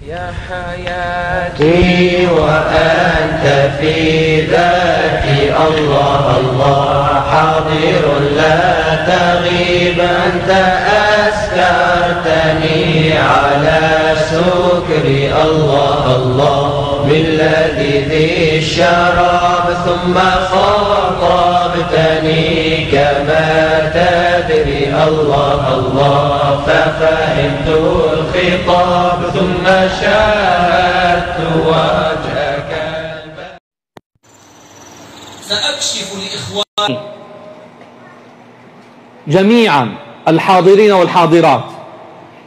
يا حياتي وأنت في ذاتي الله الله حاضر لا تغيب أنت أسكرتني على سكري الله الله باللذيذ الشراب ثم خاطبتني كما تدري الله الله ففهمت الخطاب ثم شاهدت وجهك. سأكشف لإخواني جميعا الحاضرين والحاضرات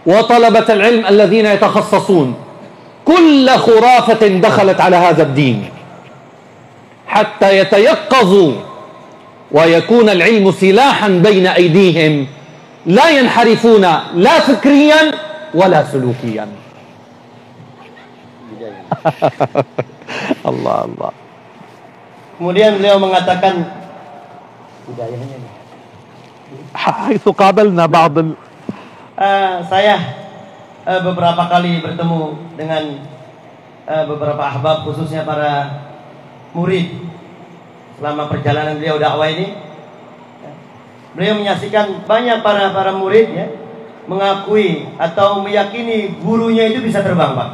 وطلبة العلم الذين يتخصصون كل خرافة دخلت على هذا الدين حتى يتيقظوا ويكون العلم سلاحا بين أيديهم لا ينحرفون لا فكريا ولا سلوكيا. Allah Allah. Kemudian beliau mengatakan hidayahnya nih. حيث قابلنا بعض saya beberapa kali bertemu dengan beberapa ahbab khususnya para murid selama perjalanan beliau dakwah ini. Beliau menyaksikan banyak para murid ya mengakui atau meyakini gurunya itu bisa terbang, Pak.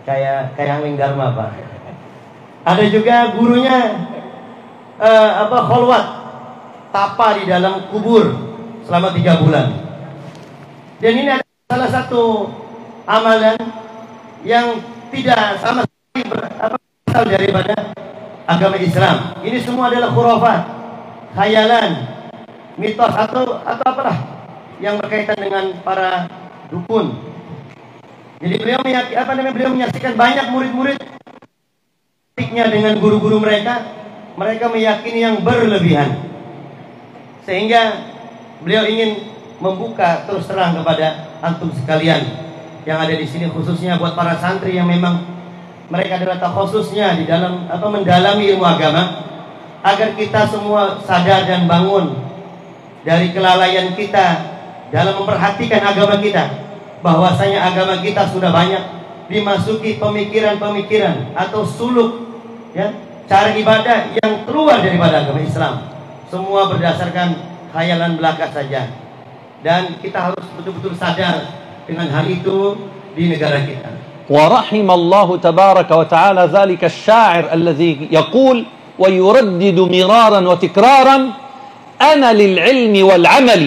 Kayak angling dharma, Pak. Ada juga gurunya kholwat, tapa di dalam kubur selama 3 bulan. Dan ini adalah salah satu amalan yang tidak sama sekali berasal daripada agama Islam. Ini semua adalah khurafat, khayalan, mitos atau apalah yang berkaitan dengan para dukun. Jadi beliau menyaksikan banyak murid-murid dengan guru-guru mereka meyakini yang berlebihan. Sehingga beliau ingin membuka terus terang kepada antum sekalian yang ada di sini, khususnya buat para santri yang memang mereka adalah takhususnya di dalam mendalami ilmu agama, agar kita semua sadar dan bangun dari kelalaian kita dalam memperhatikan agama kita, bahwasanya agama kita sudah banyak dimasuki pemikiran-pemikiran atau suluk ya, cara ibadah yang keluar daripada agama Islam. Semua berdasarkan khayalan belaka saja. Dan kita harus betul-betul sadar dengan hal itu di negara kita. ورحم الله تبارك وتعالى ذلك الشاعر الذي يقول ويردد مرارا وتكرارا أنا للعلم والعمل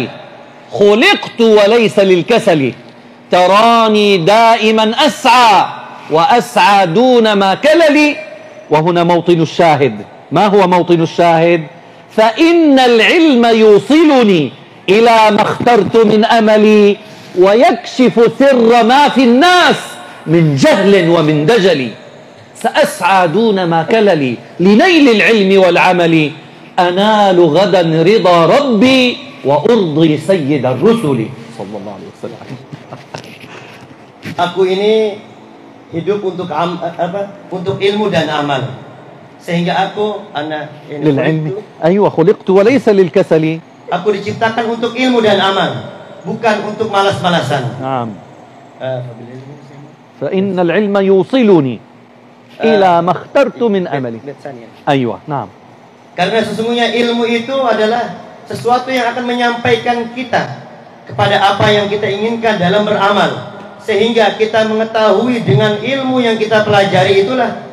خلقت وليس للكسل تراني دائما أسعى وأسعى دون ما كللي. وهنا موطن الشاهد. ما هو موطن الشاهد؟ فإن العلم يوصلني إلى ما اخترت من أملي ويكشف سر ما في الناس من جهل ومن دجل. سأسعى دون ما كللي لنيل العلم والعمل أنال غدا رضا ربي وأرضي سيد الرسل صلى الله عليه وسلم. Aku ini hidup untuk ilmu dan amal. Sehingga aku للعلم أيوة خلقت وليس للكسل. Aku diciptakan untuk ilmu dan amal, bukan untuk malas-malasan. نعم. فإن العلم يوصلني إلى ما اخترت من أملي. أيوة نعم. Karena sesungguhnya ilmu itu adalah sesuatu yang akan menyampaikan kita kepada apa yang kita inginkan dalam beramal. Sehingga kita mengetahui dengan ilmu yang kita pelajari itulah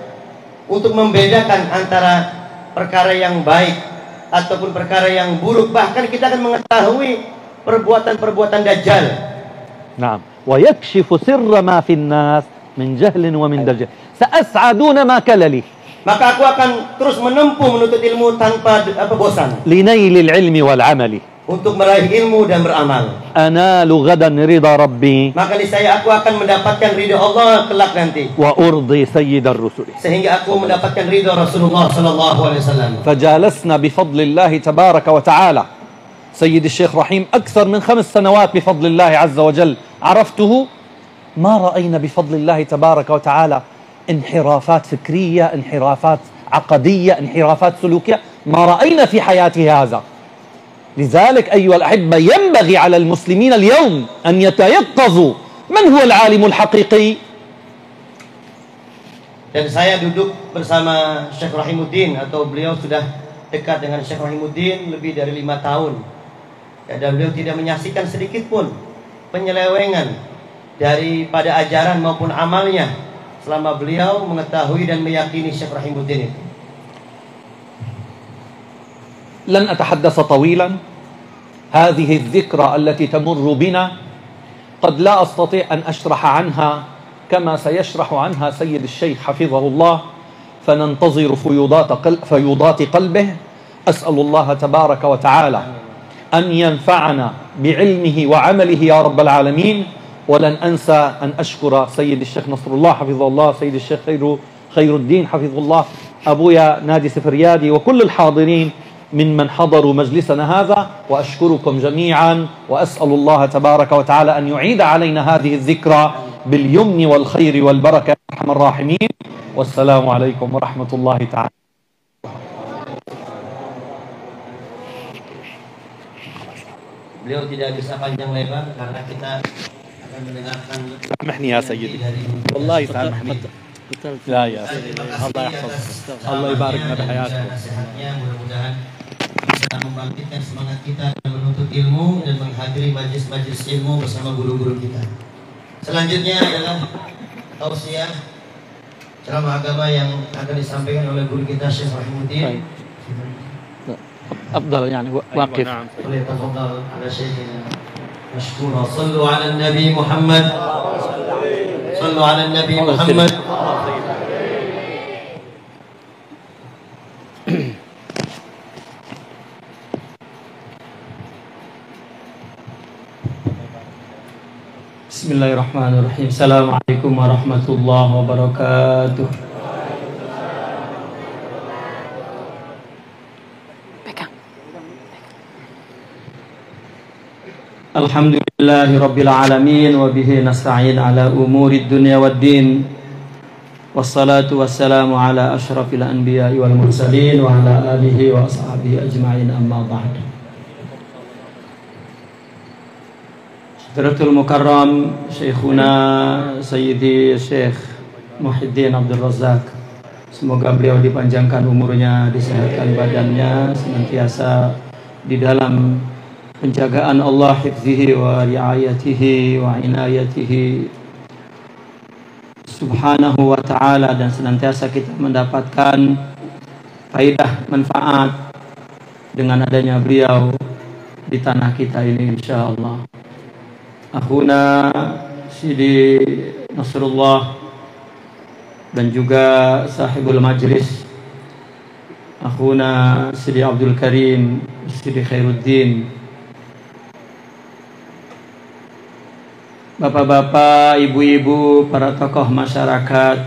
untuk membedakan antara perkara yang baik ataupun perkara yang buruk. Bahkan kita akan mengetahui perbuatan-perbuatan dajjal. نعم. ويكشف سر ما في الناس من جهل ومن دجل. سأسعى دون ما كللي. Maka aku akan terus menempuh menuntut ilmu tanpa bosan. لنيل العلم والعمل. Untuk meraih ilmu dan beramal. أنال غدا رضا ربي. Maka niscaya aku akan mendapatkan ridha Allah kelak nanti. وأرضي سيد الرسل. Sehingga aku mendapatkan ridha Rasulullah sallallahu alaihi wasallam. فجالسنا بفضل الله تبارك وتعالى سيد الشيخ رحيم أكثر من 5 سنوات بفضل الله عز وجل عرفته. ما رأينا بفضل الله تبارك وتعالى انحرافات فكرية، انحرافات عقدية، انحرافات سلوكية، ما رأينا في حياته هذا. لذلك أيها الأحبة ينبغي على المسلمين اليوم أن يتيقظوا من هو العالم الحقيقي؟ Dan saya duduk bersama Syekh Rahimuddin, atau beliau sudah dekat dengan Syekh Rahimuddin lebih dari 5 tahun. Dan beliau tidak menyaksikan sedikit pun penyelewengan daripada ajaran maupun amalnya selama beliau mengetahui dan meyakini Syekh Rahimuddin itu. لن أتحدث طويلا. هذه الذكرى التي تمر بنا قد لا أستطيع أن أشرح عنها كما سيشرح عنها سيد الشيخ حفظه الله، فننتظر فيوضات قلبه. أسأل الله تبارك وتعالى أن ينفعنا بعلمه وعمله يا رب العالمين. ولن أنسى أن أشكر سيد الشيخ نصر الله حفظه الله، سيد الشيخ خير الدين حفظه الله، أبويا نادي سفريادي، وكل الحاضرين ممن حضروا مجلسنا هذا، وأشكركم جميعا، وأسأل الله تبارك وتعالى أن يعيد علينا هذه الذكرى باليمن والخير والبركة يا أرحم الراحمين. والسلام عليكم ورحمة الله تعالى. Beliau tidak bisa panjang lebar karena kita akan mendengarkan. سامحني يا سيدي، والله سامحني. لا يا سيدي، الله يحفظك، الله يبارك بحياتك. Nasihatnya mudah-mudahan bisa membangkitkan semangat kita dalam menuntut ilmu dan menghadiri majlis-majlis ilmu bersama guru-guru kita. Selanjutnya adalah tausiah ceramah agama yang akan disampaikan oleh guru kita Syekh Rahimuddin. أفضل يعني واقف. فليتفضل على شيخنا مشكورا. صلوا على النبي محمد. صلوا على النبي محمد. Bismillahirrahmanirrahim. Assalamualaikum warahmatullahi wabarakatuh. Alhamdulillahi rabbil alamin, wa bihi nasta'in ala umuri dunya waddin. Wassalatu wassalamu ala ashrafil anbiya'i wal mursalin wa ala alihi wa ashabihi ajma'in, amma ba'd. Saudaratul Mukarram Syekhuna Sayyidi Syekh Muhyiddin Abdul Razak, semoga beliau dipanjangkan umurnya, disehatkan badannya, senantiasa di dalam penjagaan Allah, hifzihi wa riayatihi wa inayatihi subhanahu wa ta'ala, dan senantiasa kita mendapatkan faidah manfaat dengan adanya beliau di tanah kita ini insyaallah. Akhuna Sidi Nasrullah dan juga sahibul majlis Akhuna Sidi Abdul Karim, Sidi Khairuddin, bapak-bapak, ibu-ibu, para tokoh masyarakat,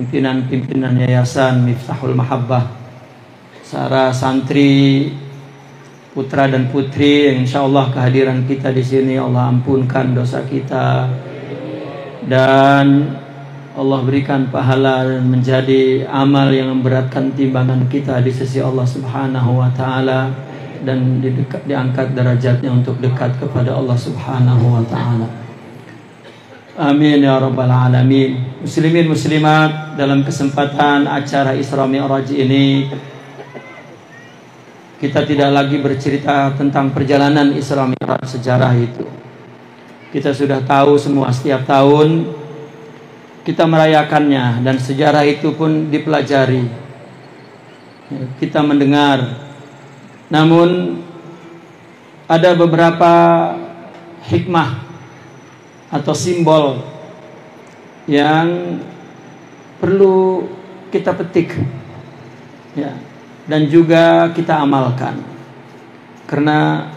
pimpinan-pimpinan yayasan Miftahul Mahabbah, para santri, putra dan putri, insyaallah kehadiran kita di sini Allah ampunkan dosa kita dan Allah berikan pahala dan menjadi amal yang memberatkan timbangan kita di sisi Allah Subhanahu wa taala, dan diangkat derajatnya untuk dekat kepada Allah Subhanahu wa taala. Amin ya rabbal alamin. Muslimin muslimat, dalam kesempatan acara Isra Mi'raj ini kita tidak lagi bercerita tentang perjalanan Isra Mi'raj sejarah itu. Kita sudah tahu semua, setiap tahun kita merayakannya dan sejarah itu pun dipelajari. Kita mendengar. Namun ada beberapa hikmah atau simbol yang perlu kita petik ya, dan juga kita amalkan, karena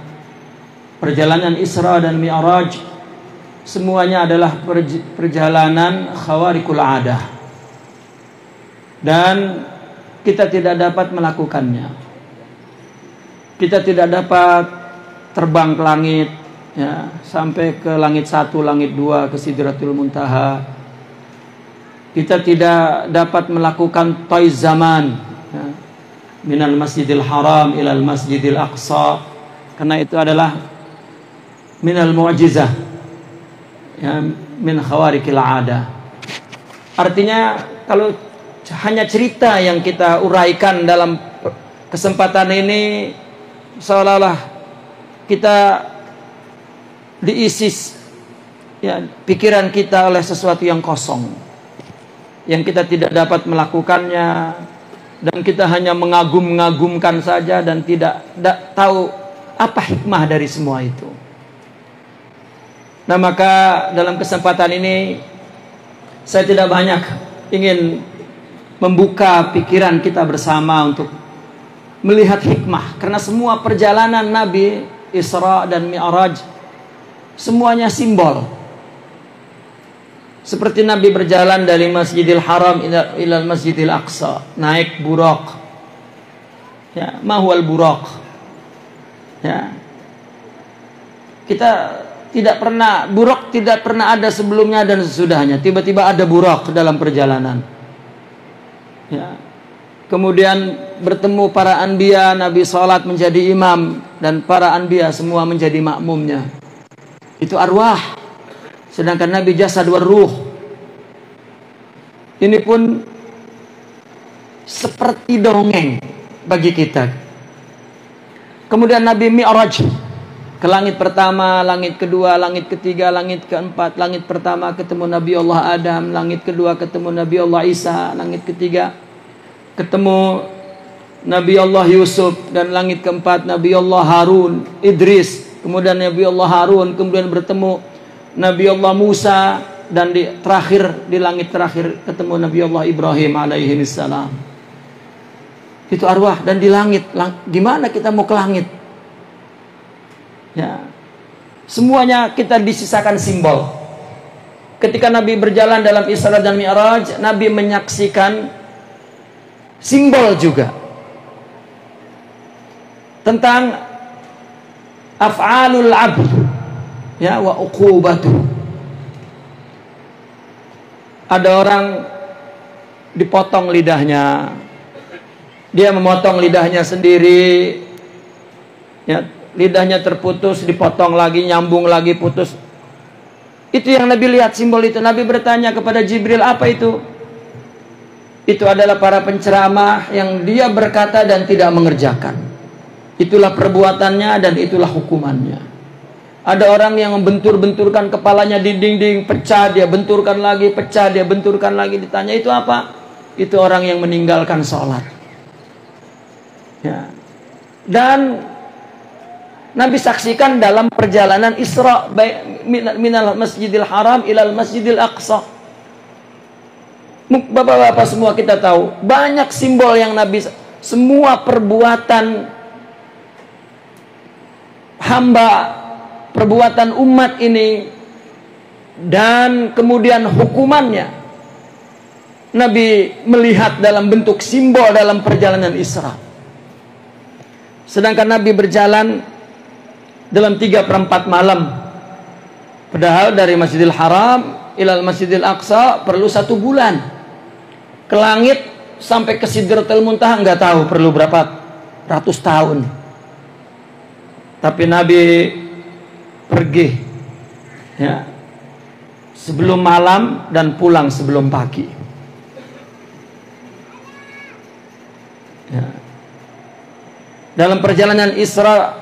perjalanan Isra dan Mi'raj semuanya adalah perjalanan khawarikul adah, dan kita tidak dapat melakukannya. Kita tidak dapat terbang ke langit ya, sampai ke langit 1, langit 2, ke Sidratul Muntaha. Kita tidak dapat melakukan toiz zaman ya, minal masjidil haram ilal masjidil aqsa, karena itu adalah minal mu'jizah ya, min khawarikil ada. Artinya kalau hanya cerita yang kita uraikan dalam kesempatan ini, seolah-olah kita diisi ya, pikiran kita oleh sesuatu yang kosong, yang kita tidak dapat melakukannya, dan kita hanya mengagum-ngagumkan saja dan tidak tahu apa hikmah dari semua itu. Nah, maka dalam kesempatan ini saya tidak banyak ingin membuka pikiran kita bersama untuk melihat hikmah, karena semua perjalanan Nabi Isra dan Mi'raj semuanya simbol. Seperti Nabi berjalan dari Masjidil Haram ila Masjidil Aqsa, naik buraq. Ya, mahwal buraq. Ya. Kita buraq tidak pernah ada sebelumnya dan sesudahnya. Tiba-tiba ada buraq dalam perjalanan. Ya. Kemudian bertemu para anbiya, Nabi salat menjadi imam dan para anbiya semua menjadi makmumnya. Itu arwah. Sedangkan Nabi jasad war ruh. Ini pun seperti dongeng bagi kita. Kemudian Nabi Mi'raj ke langit pertama, langit kedua, langit ketiga, langit keempat. Langit pertama ketemu Nabi Allah Adam, langit kedua ketemu Nabi Allah Isa, langit ketiga ketemu Nabi Allah Yusuf, dan langit keempat Nabi Allah Harun, Idris. Kemudian Nabi Allah Harun, kemudian bertemu Nabi Allah Musa, dan di langit terakhir ketemu Nabi Allah Ibrahim alaihi salam. Itu arwah. Dan di langit, gimana kita mau ke langit? Ya, semuanya kita disisakan simbol. Ketika Nabi berjalan dalam Isra dan Mi'raj, Nabi menyaksikan simbol juga tentang af'alul abd, ya, wa uqubatu. Ada orang dipotong lidahnya, dia memotong lidahnya sendiri, ya, lidahnya terputus, dipotong lagi, nyambung lagi, putus. Itu yang Nabi lihat, simbol itu. Nabi bertanya kepada Jibril, apa itu? Itu adalah para penceramah yang dia berkata dan tidak mengerjakan. Itulah perbuatannya dan itulah hukumannya. Ada orang yang membentur-benturkan kepalanya di dinding, pecah, dia benturkan lagi, pecah, dia benturkan lagi. Ditanya, itu apa? Itu orang yang meninggalkan sholat. Ya. Dan Nabi saksikan dalam perjalanan Isra minal Masjidil Haram ilal Masjidil Aqsa. Bapak-bapak semua kita tahu, banyak simbol yang Nabi, semua perbuatan hamba, perbuatan umat ini, dan kemudian hukumannya, Nabi melihat dalam bentuk simbol dalam perjalanan Isra. Sedangkan Nabi berjalan dalam 3/4 malam. Padahal dari Masjidil Haram ilal Masjidil Aqsa perlu 1 bulan. Ke langit sampai ke Sidratul Muntaha nggak tahu perlu berapa ratus tahun. Tapi Nabi pergi, ya, sebelum malam dan pulang sebelum pagi. Ya. Dalam perjalanan Isra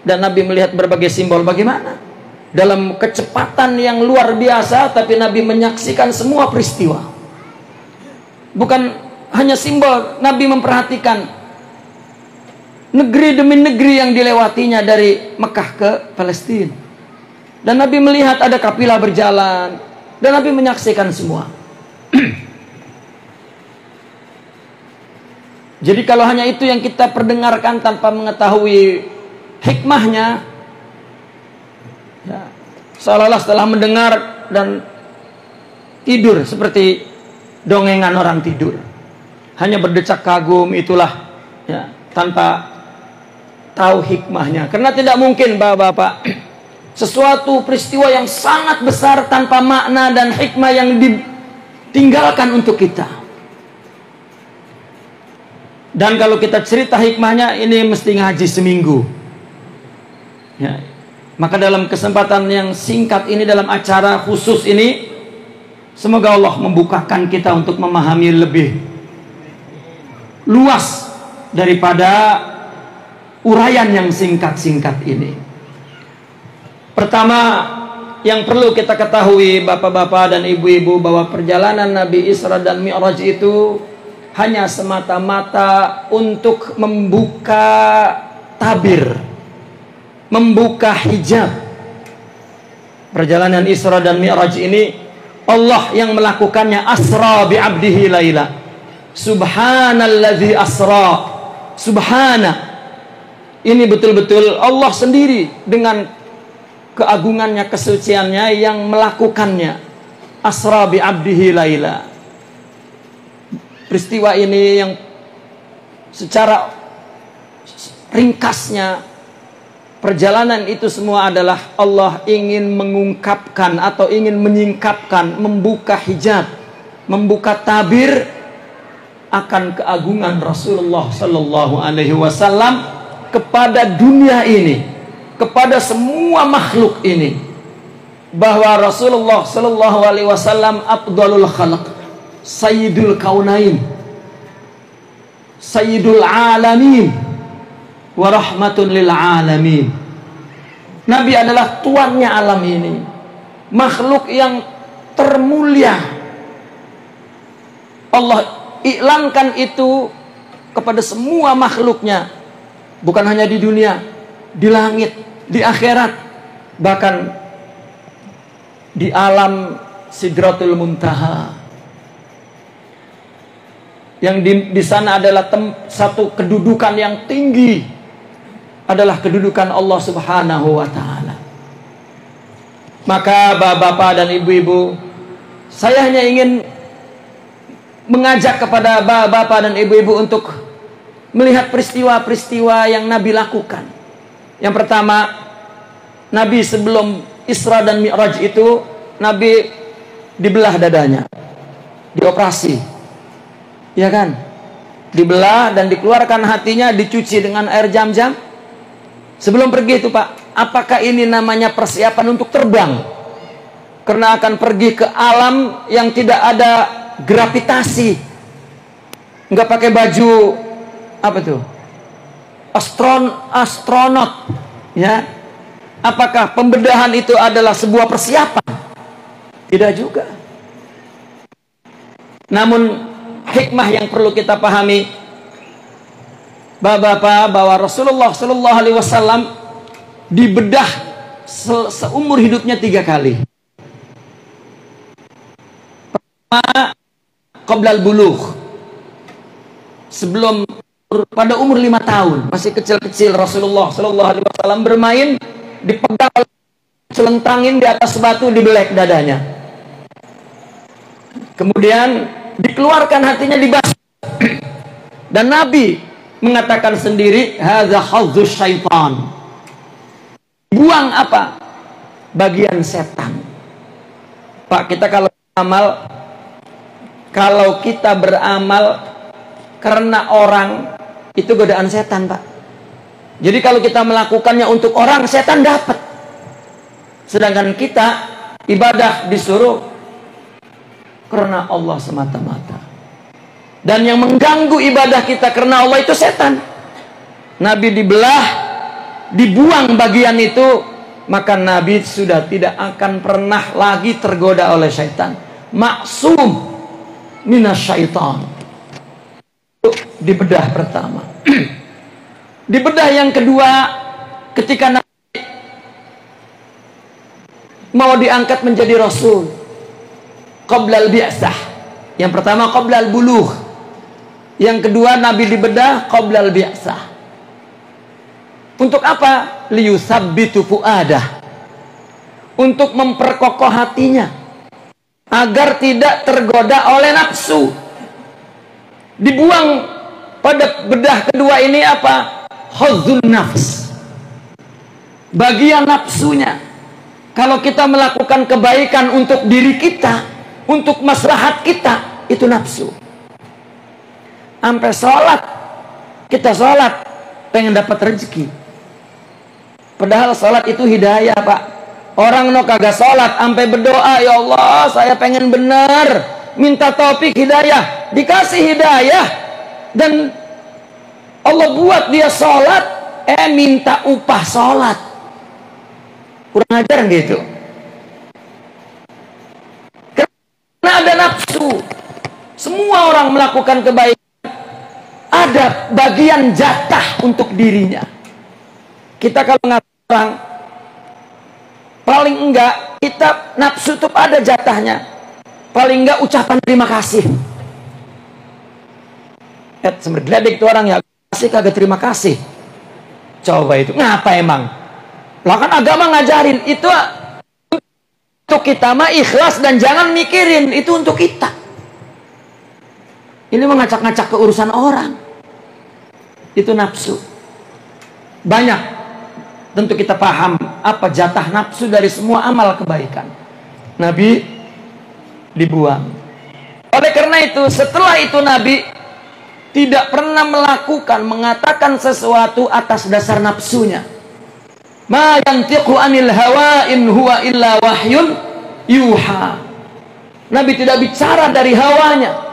dan Nabi melihat berbagai simbol. Bagaimana? Dalam kecepatan yang luar biasa, tapi Nabi menyaksikan semua peristiwa. Bukan hanya simbol, Nabi memperhatikan negeri demi negeri yang dilewatinya dari Mekah ke Palestina. Dan Nabi melihat ada kafilah berjalan, dan Nabi menyaksikan semua. Jadi kalau hanya itu yang kita perdengarkan tanpa mengetahui hikmahnya, ya, seolah-olah setelah mendengar dan tidur seperti dongengan orang tidur, hanya berdecak kagum, itulah, ya, tanpa tahu hikmahnya. Karena tidak mungkin bapak-bapak, sesuatu peristiwa yang sangat besar tanpa makna dan hikmah yang ditinggalkan untuk kita. Dan kalau kita cerita hikmahnya, ini mesti ngaji seminggu, ya. Maka dalam kesempatan yang singkat ini, dalam acara khusus ini, semoga Allah membukakan kita untuk memahami lebih luas daripada uraian yang singkat-singkat ini. Pertama, yang perlu kita ketahui bapak-bapak dan ibu-ibu, bahwa perjalanan Nabi Isra dan Mi'raj itu hanya semata-mata untuk membuka tabir, membuka hijab. Perjalanan Isra dan Mi'raj ini Allah yang melakukannya. Asra bi'abdihi laila, subhanalladzi asra. Subhana, ini betul-betul Allah sendiri dengan keagungannya, kesuciannya yang melakukannya. Asra bi'abdihi laila. Peristiwa ini yang secara ringkasnya, perjalanan itu semua adalah Allah ingin mengungkapkan atau ingin menyingkapkan, membuka hijab, membuka tabir akan keagungan Rasulullah Sallallahu Alaihi Wasallam kepada dunia ini, kepada semua makhluk ini, bahwa Rasulullah Sallallahu Alaihi Wasallam afdalul khalq, sayyidul kaunain, sayyidul alamin, wa rahmatun lil alamin. Nabi adalah tuannya alam ini, makhluk yang termulia. Allah iklankan itu kepada semua makhluknya, bukan hanya di dunia, di langit, di akhirat, bahkan di alam Sidratul Muntaha. Yang di sana adalah satu kedudukan yang tinggi, adalah kedudukan Allah Subhanahu wa taala. Maka bapak-bapak dan ibu-ibu, saya hanya ingin mengajak kepada bapak-bapak dan ibu-ibu untuk melihat peristiwa-peristiwa yang Nabi lakukan. Yang pertama, Nabi sebelum Isra dan Mi'raj itu, Nabi dibelah dadanya, dioperasi, ya kan? Dibelah dan dikeluarkan hatinya, dicuci dengan air Zam-Zam. Sebelum pergi itu Pak, apakah ini namanya persiapan untuk terbang? Karena akan pergi ke alam yang tidak ada gravitasi, nggak pakai baju apa tuh, astronot, ya. Apakah pembedahan itu adalah sebuah persiapan? Tidak juga. Namun hikmah yang perlu kita pahami, bapak-bapak, bahwa Rasulullah Shallallahu Alaihi Wasallam dibedah seumur hidupnya 3 kali. Pertama, qoblal bulugh, sebelum, pada umur 5 tahun, masih kecil-kecil, Rasulullah Shallallahu Alaihi Wasallam bermain, dipegang, celentangin di atas batu, dibelek dadanya. Kemudian dikeluarkan hatinya, dibasuh. Dan Nabi mengatakan sendiri, hadza hazzuz syaitan. Buang apa? Bagian setan. Pak, kita kalau kita beramal karena orang, itu godaan setan, Pak. Jadi kalau kita melakukannya untuk orang, setan dapat. Sedangkan kita ibadah disuruh karena Allah semata-mata. Dan yang mengganggu ibadah kita karena Allah itu setan. Nabi dibelah, dibuang bagian itu, maka Nabi sudah tidak akan pernah lagi tergoda oleh syaitan. Maksum minasyaitan. Dibedah pertama. Dibedah yang kedua, ketika Nabi mau diangkat menjadi Rasul, qoblal bi'sah. Yang pertama qoblal bulugh, yang kedua Nabi dibedah qoblal bi'sah. Untuk apa? Liyusabbitu fu'adah, untuk memperkokoh hatinya agar tidak tergoda oleh nafsu. Dibuang pada bedah kedua ini apa? Hazzun nafs, bagian nafsunya. Kalau kita melakukan kebaikan untuk diri kita, untuk maslahat kita, itu nafsu. Sampai sholat, kita sholat pengen dapat rezeki, Padahal salat itu hidayah, Pak. Orang no kagak salat sampai berdoa, ya Allah, saya pengen benar, minta taufik hidayah, dikasih hidayah, dan Allah buat dia salat, minta upah salat. Kurang ajar gitu. Karena ada nafsu. Semua orang melakukan kebaikan, ada bagian jatah untuk dirinya. Kita kalau ngarang, paling enggak kita nafsu itu ada jatahnya. Paling enggak ucapan terima kasih. Semergledek itu orang ya kasih kagak terima kasih. Coba itu ngapa emang? Lah kan agama ngajarin itu untuk kita mah ikhlas dan jangan mikirin itu untuk kita. Ini mengacak-ngacak keurusan orang. Itu nafsu. Banyak. Tentu kita paham apa jatah nafsu dari semua amal kebaikan. Nabi dibuang. Oleh karena itu, setelah itu Nabi tidak pernah mengatakan sesuatu atas dasar nafsunya. Ma yantiqu anil hawa in huwa illa wahyun yuha. Nabi tidak bicara dari hawanya.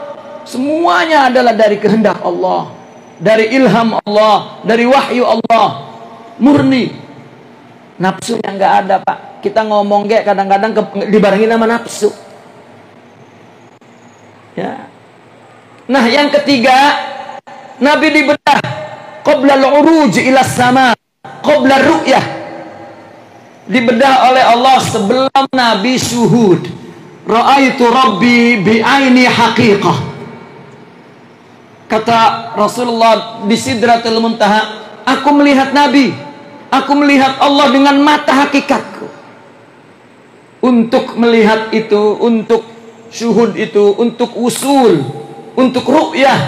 Semuanya adalah dari kehendak Allah, dari ilham Allah, dari wahyu Allah. Murni. Nafsu yang nggak ada, Pak. Kita ngomong kayak kadang-kadang dibarengin sama nafsu. Ya. Nah, yang ketiga, Nabi dibedah qabla al-uruj ila sama, qabla ru'yah. Dibedah oleh Allah sebelum Nabi syuhud. Ra'aitu Rabbi bi'aini haqiqah. Kata Rasulullah di Sidratul Muntaha, aku melihat Nabi. Aku melihat Allah dengan mata hakikatku. Untuk melihat itu, untuk syuhud itu, untuk usul, untuk ru'yah,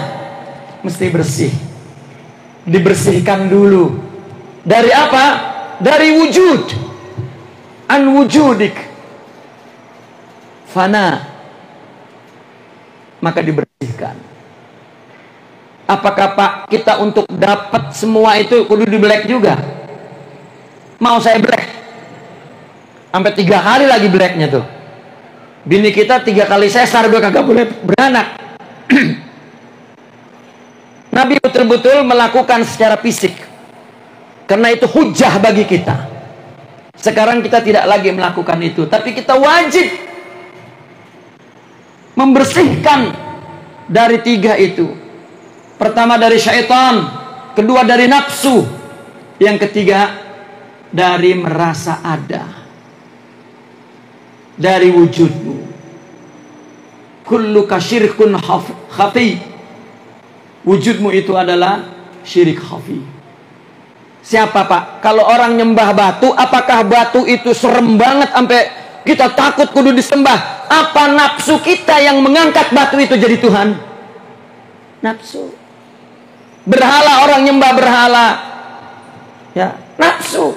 mesti bersih. Dibersihkan dulu. Dari apa? Dari wujud. An wujudik. Fana. Maka dibersihkan. Apakah Pak kita untuk dapat semua itu kudu di black juga? Mau saya black sampai 3 kali lagi blacknya tuh. Bini kita 3 kali sesar udah kagak boleh beranak. Nabi betul-betul melakukan secara fisik karena itu hujah bagi kita. Sekarang kita tidak lagi melakukan itu, tapi kita wajib membersihkan dari 3 itu. Pertama dari syaitan, kedua dari nafsu, yang ketiga dari merasa ada, dari wujudmu. Kulluka syirkun khafi. Wujudmu itu adalah syirik khafi. Siapa Pak? Kalau orang nyembah batu, apakah batu itu serem banget sampai kita takut kudu disembah? Apa nafsu kita yang mengangkat batu itu jadi Tuhan? Nafsu. Berhala, orang nyembah berhala, ya nafsu.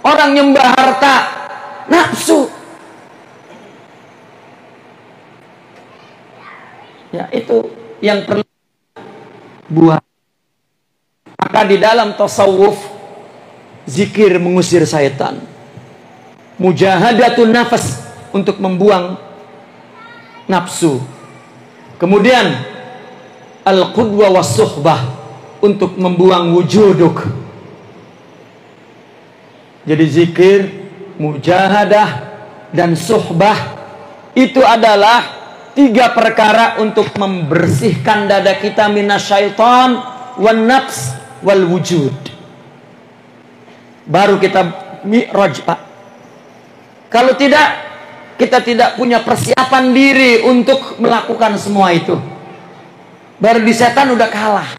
Orang nyembah harta, nafsu. Ya, itu yang perlu buat. Maka di dalam tasawuf, zikir mengusir syaitan. Mujahadatun nafas, untuk membuang nafsu. Kemudian al-qudwa was suhbah, untuk membuang wujuduk. Jadi zikir, mujahadah, dan suhbah itu adalah 3 perkara untuk membersihkan dada kita minasyaitan wan nafs wal wujud. Baru kita mi'raj, Pak. Kalau tidak, kita tidak punya persiapan diri untuk melakukan semua itu. Baru di setan udah kalah.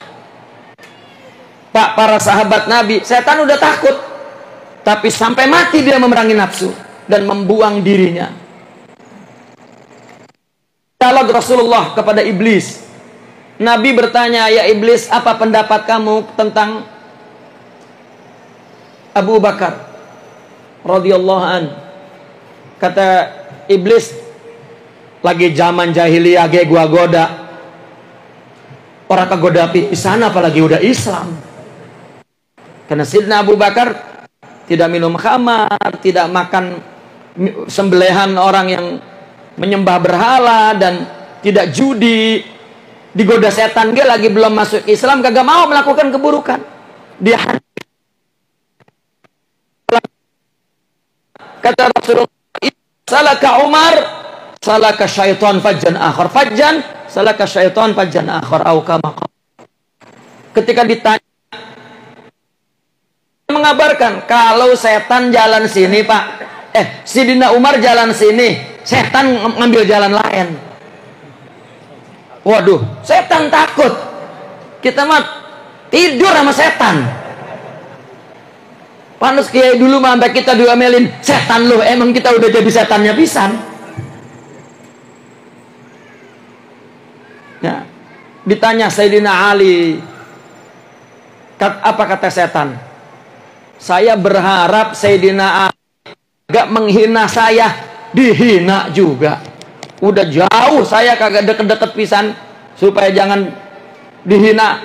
Pak, para sahabat Nabi, setan udah takut. Tapi sampai mati dia memerangi nafsu dan membuang dirinya. Dialog Rasulullah kepada iblis. Nabi bertanya, ya iblis, apa pendapat kamu tentang Abu Bakar radhiyallahu an? Kata iblis, lagi zaman jahiliyah ge gua goda. Orang kegoda pisan apalagi udah Islam. Karena Sidna Abu Bakar tidak minum khamar, tidak makan sembelihan orang yang menyembah berhala, dan tidak judi. Digoda setan dia lagi belum masuk Islam, kagak mau melakukan keburukan. Dia kata Rasulullah, salaka Umar, salaka syaitan fajjan akhar, fajjan salaka syaitan fajjan akhar, au kama. Ketika ditanya, mengabarkan kalau setan jalan sini Pak, Sidina Umar jalan sini, setan ngambil jalan lain. Waduh, setan takut. Kita mah tidur sama setan. Panas kiai dulu mah sampai kita diomelin, setan lu, emang kita udah jadi setannya pisan. Ya. Ditanya Sayyidina Ali, apa kata setan? Saya berharap Sayyidina Ali gak menghina saya, dihina juga. Udah jauh saya kagak deket-deket pisan, supaya jangan dihina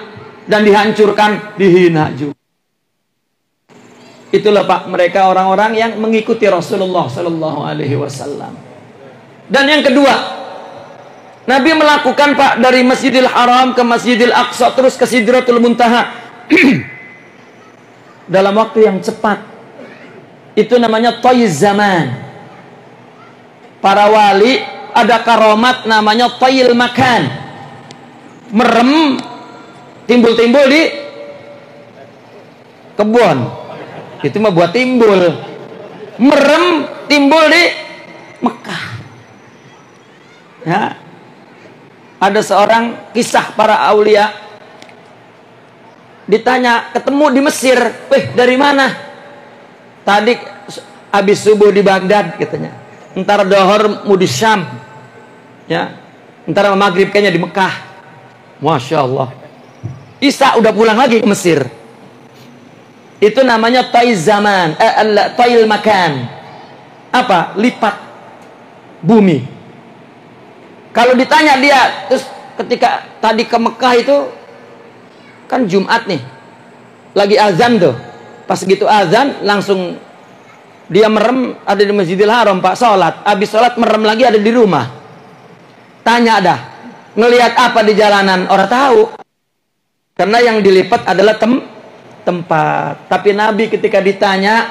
dan dihancurkan, dihina juga. Itulah Pak, mereka orang-orang yang mengikuti Rasulullah Sallallahu Alaihi Wasallam. Dan yang kedua, Nabi melakukan Pak dari Masjidil Haram ke Masjidil Aqsa, terus ke Sidratul Muntaha dalam waktu yang cepat. Itu namanya Toyiz Zaman. Para wali ada karomat namanya Toyil Makan. Merem timbul-timbul di kebun. Itu mah buat timbul. Merem timbul di Mekah. Ya. Ada seorang kisah para aulia, ditanya, ketemu di Mesir. Dari mana? Tadi habis subuh di Baghdad katanya. Entar dohor mau di Syam. Ya. Entar maghrib kayaknya di Mekah. Masya Allah. Isa udah pulang lagi ke Mesir. Itu namanya Toyiz Zaman, Toyil Makan. Apa? Lipat bumi. Kalau ditanya dia, terus ketika tadi ke Mekah itu kan Jumat nih, lagi azan tuh. Pas gitu azan langsung dia merem, ada di Masjidil Haram Pak, sholat. Habis sholat merem lagi, ada di rumah. Tanya dah, ngelihat apa di jalanan? Orang tahu. Karena yang dilipat adalah tempat. Tapi Nabi ketika ditanya,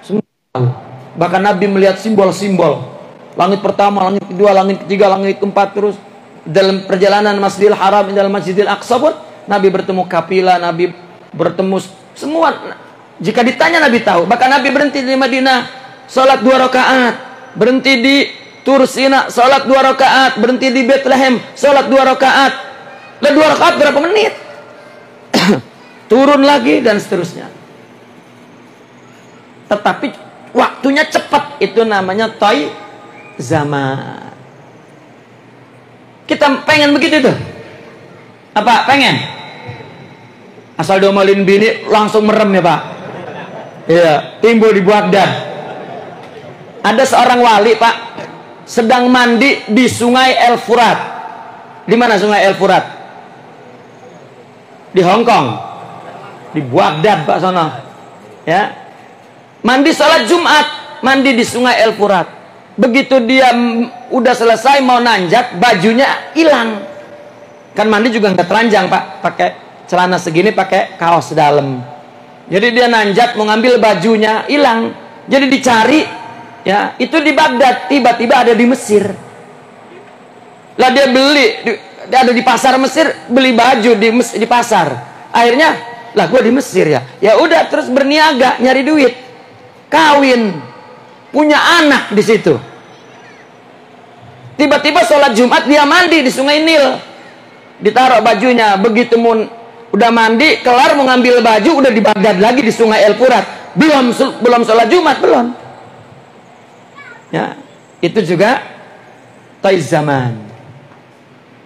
semua tahu. Bahkan Nabi melihat simbol-simbol. Langit pertama, langit kedua, langit ketiga, langit keempat, terus dalam perjalanan Masjidil Haram, dalam Masjidil Aqsa pun Nabi bertemu kafilah, Nabi bertemu semua. Jika ditanya Nabi tahu. Bahkan Nabi berhenti di Madinah, salat 2 rakaat, berhenti di Tur Sina, salat 2 rakaat, berhenti di Bethlehem, salat 2 rakaat. Lah 2 rakaat berapa menit? Turun lagi dan seterusnya. Tetapi waktunya cepat. Itu namanya Toy Zaman. Kita pengen begitu tuh. Apa? Pengen? Asal diomelin bini langsung merem ya Pak. Iya, timbul di Baghdad. Ada seorang wali Pak, sedang mandi di Sungai El Furat. Di mana Sungai El Furat? Di Hong Kong. Di Baghdad Pak sono. Ya. Mandi salat Jumat, mandi di Sungai El Furat. Begitu dia udah selesai mau nanjak, bajunya hilang. Kan mandi juga nggak telanjang Pak, pakai celana segini, pakai kaos dalam. Jadi dia nanjak mau ngambil bajunya, hilang. Jadi dicari, ya itu di Baghdad, tiba-tiba ada di Mesir. Lah dia beli, ada di pasar Mesir, beli baju di pasar. Akhirnya, lah gue di Mesir ya. Ya udah terus berniaga, nyari duit, kawin, punya anak di situ. Tiba-tiba sholat Jumat dia mandi di Sungai Nil, ditaruh bajunya. Begitu udah mandi, kelar mau ngambil baju, udah di Baghdad lagi di Sungai El Furat. Belum sholat Jumat, belum. Ya, itu juga Toyiz Zaman.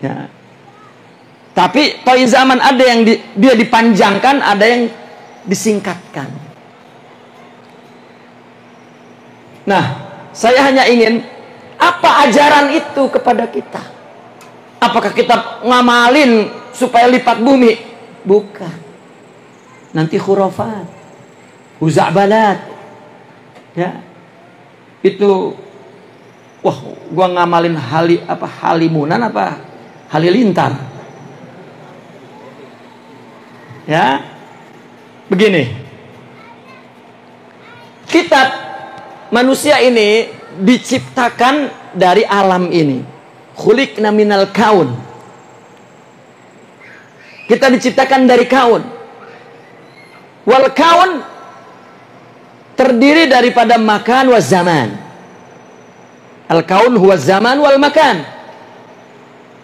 Ya. Tapi Toyiz Zaman ada yang dia dipanjangkan, ada yang disingkatkan. Nah, saya hanya ingin, apa ajaran itu kepada kita? Apakah kita ngamalin supaya lipat bumi? Bukan. Nanti khurafat. Huza'balat. Ya. Itu wah, gua ngamalin halimunan apa halilintar. Ya. Begini. Kita manusia ini diciptakan dari alam ini. Khuliqna minal kaun. Kita diciptakan dari kaun. Wal kaun terdiri daripada makan wa zaman. Al kaun huwa zaman wal makan.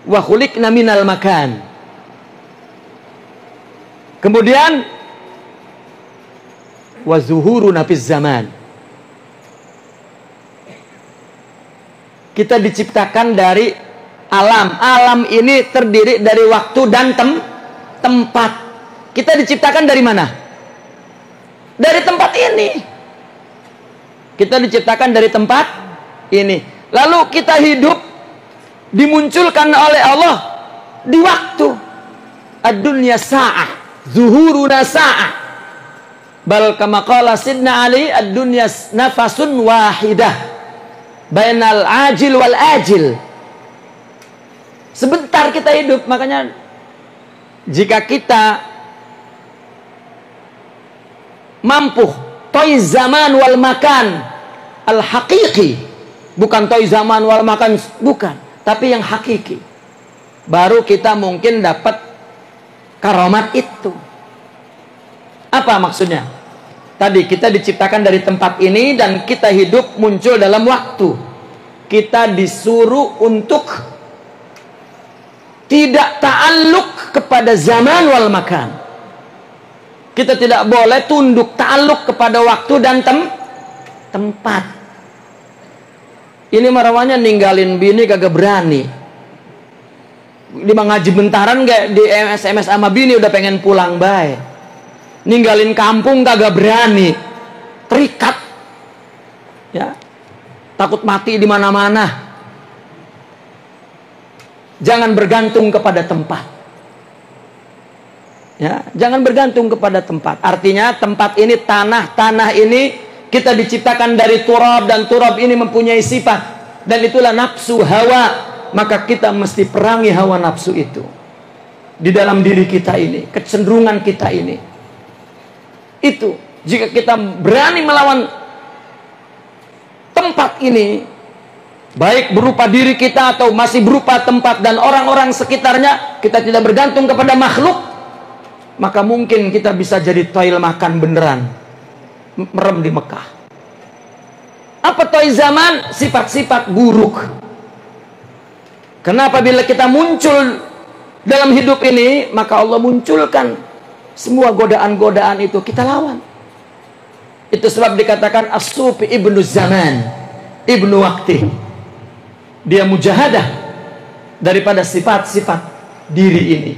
Wa khuliqna minal makan. Kemudian wa zuhuruna fiz zaman. Kita diciptakan dari alam. Alam ini terdiri dari waktu dan tempat. Kita diciptakan dari mana? Dari tempat ini. Kita diciptakan dari tempat ini. Lalu kita hidup dimunculkan oleh Allah di waktu. Ad-dunya sa'ah, zuhuruna sa'ah. Bal kama qala Sidna Ali, ad-dunya nafasun wahidah bainal ajil wal ajil. Sebentar kita hidup, makanya jika kita mampu toy zaman wal makan al haqiqi, bukan toy zaman wal makan, bukan, tapi yang hakiki, baru kita mungkin dapat karamat itu. Apa maksudnya? Tadi kita diciptakan dari tempat ini dan kita hidup muncul dalam waktu. Kita disuruh untuk tidak ta'alluq kepada zaman wal makan. Kita tidak boleh tunduk ta'alluq kepada waktu dan tempat. Ini marawanya ninggalin bini kagak berani. Di ngaji bentaran gak di SMS sama bini udah pengen pulang bae. Ninggalin kampung kagak berani. Terikat. Ya. Takut mati di mana-mana. Jangan bergantung kepada tempat. Ya, jangan bergantung kepada tempat. Artinya tempat ini tanah ini kita diciptakan dari turab dan turab ini mempunyai sifat dan itulah nafsu hawa. Maka kita mesti perangi hawa nafsu itu di dalam diri kita ini, kecenderungan kita ini. Itu jika kita berani melawan tempat ini, baik berupa diri kita atau masih berupa tempat dan orang-orang sekitarnya, kita tidak bergantung kepada makhluk, maka mungkin kita bisa jadi toil makan beneran, merem di Mekah. Apa toil zaman? Sifat-sifat buruk. Kenapa bila kita muncul dalam hidup ini, maka Allah munculkan semua godaan-godaan itu, kita lawan. Itu sebab dikatakan as-sufi ibnu zaman, ibnu wakti. Dia mujahadah daripada sifat-sifat diri ini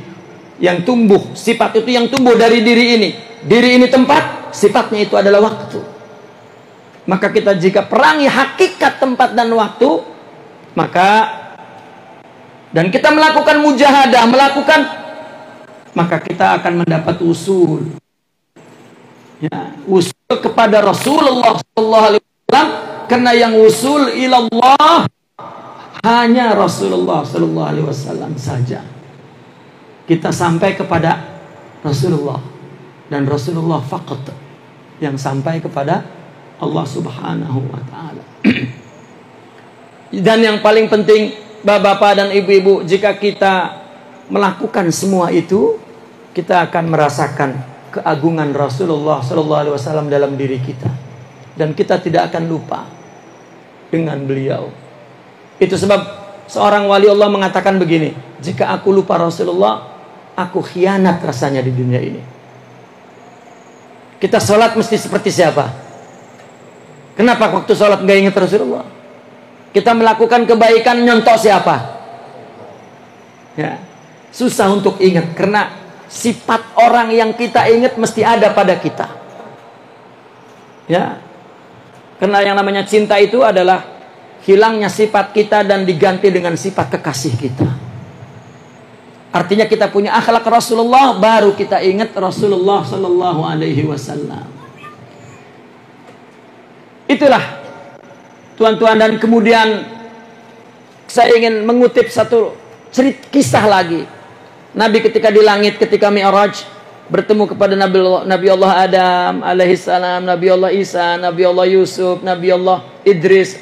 yang tumbuh. Sifat itu yang tumbuh dari diri ini. Diri ini tempat, sifatnya itu adalah waktu. Maka kita jika perangi hakikat tempat dan waktu, maka dan kita melakukan mujahadah, maka kita akan mendapat usul. Ya, usul kepada Rasulullah SAW, karena yang usul ilallah hanya Rasulullah SAW saja. Kita sampai kepada Rasulullah dan Rasulullah faqat yang sampai kepada Allah Subhanahu wa taala. Dan yang paling penting, Bapak-bapak dan ibu-ibu, jika kita melakukan semua itu, kita akan merasakan keagungan Rasulullah SAW dalam diri kita, dan kita tidak akan lupa dengan beliau. Itu sebab seorang wali Allah mengatakan begini, jika aku lupa Rasulullah, aku khianat rasanya di dunia ini. Kita sholat mesti seperti siapa? Kenapa waktu sholat nggak ingat Rasulullah? Kita melakukan kebaikan nyontok siapa? Ya, susah untuk ingat karena sifat orang yang kita ingat mesti ada pada kita. Ya, karena yang namanya cinta itu adalah hilangnya sifat kita dan diganti dengan sifat kekasih kita. Artinya kita punya akhlak Rasulullah, baru kita ingat Rasulullah Sallallahu Alaihi Wasallam. Itulah tuan-tuan, dan kemudian saya ingin mengutip satu kisah lagi. Nabi ketika di langit, ketika Mi'raj, bertemu kepada Nabi Allah Adam alaihissalam, Nabi Allah Isa, Nabi Allah Yusuf, Nabi Allah Idris,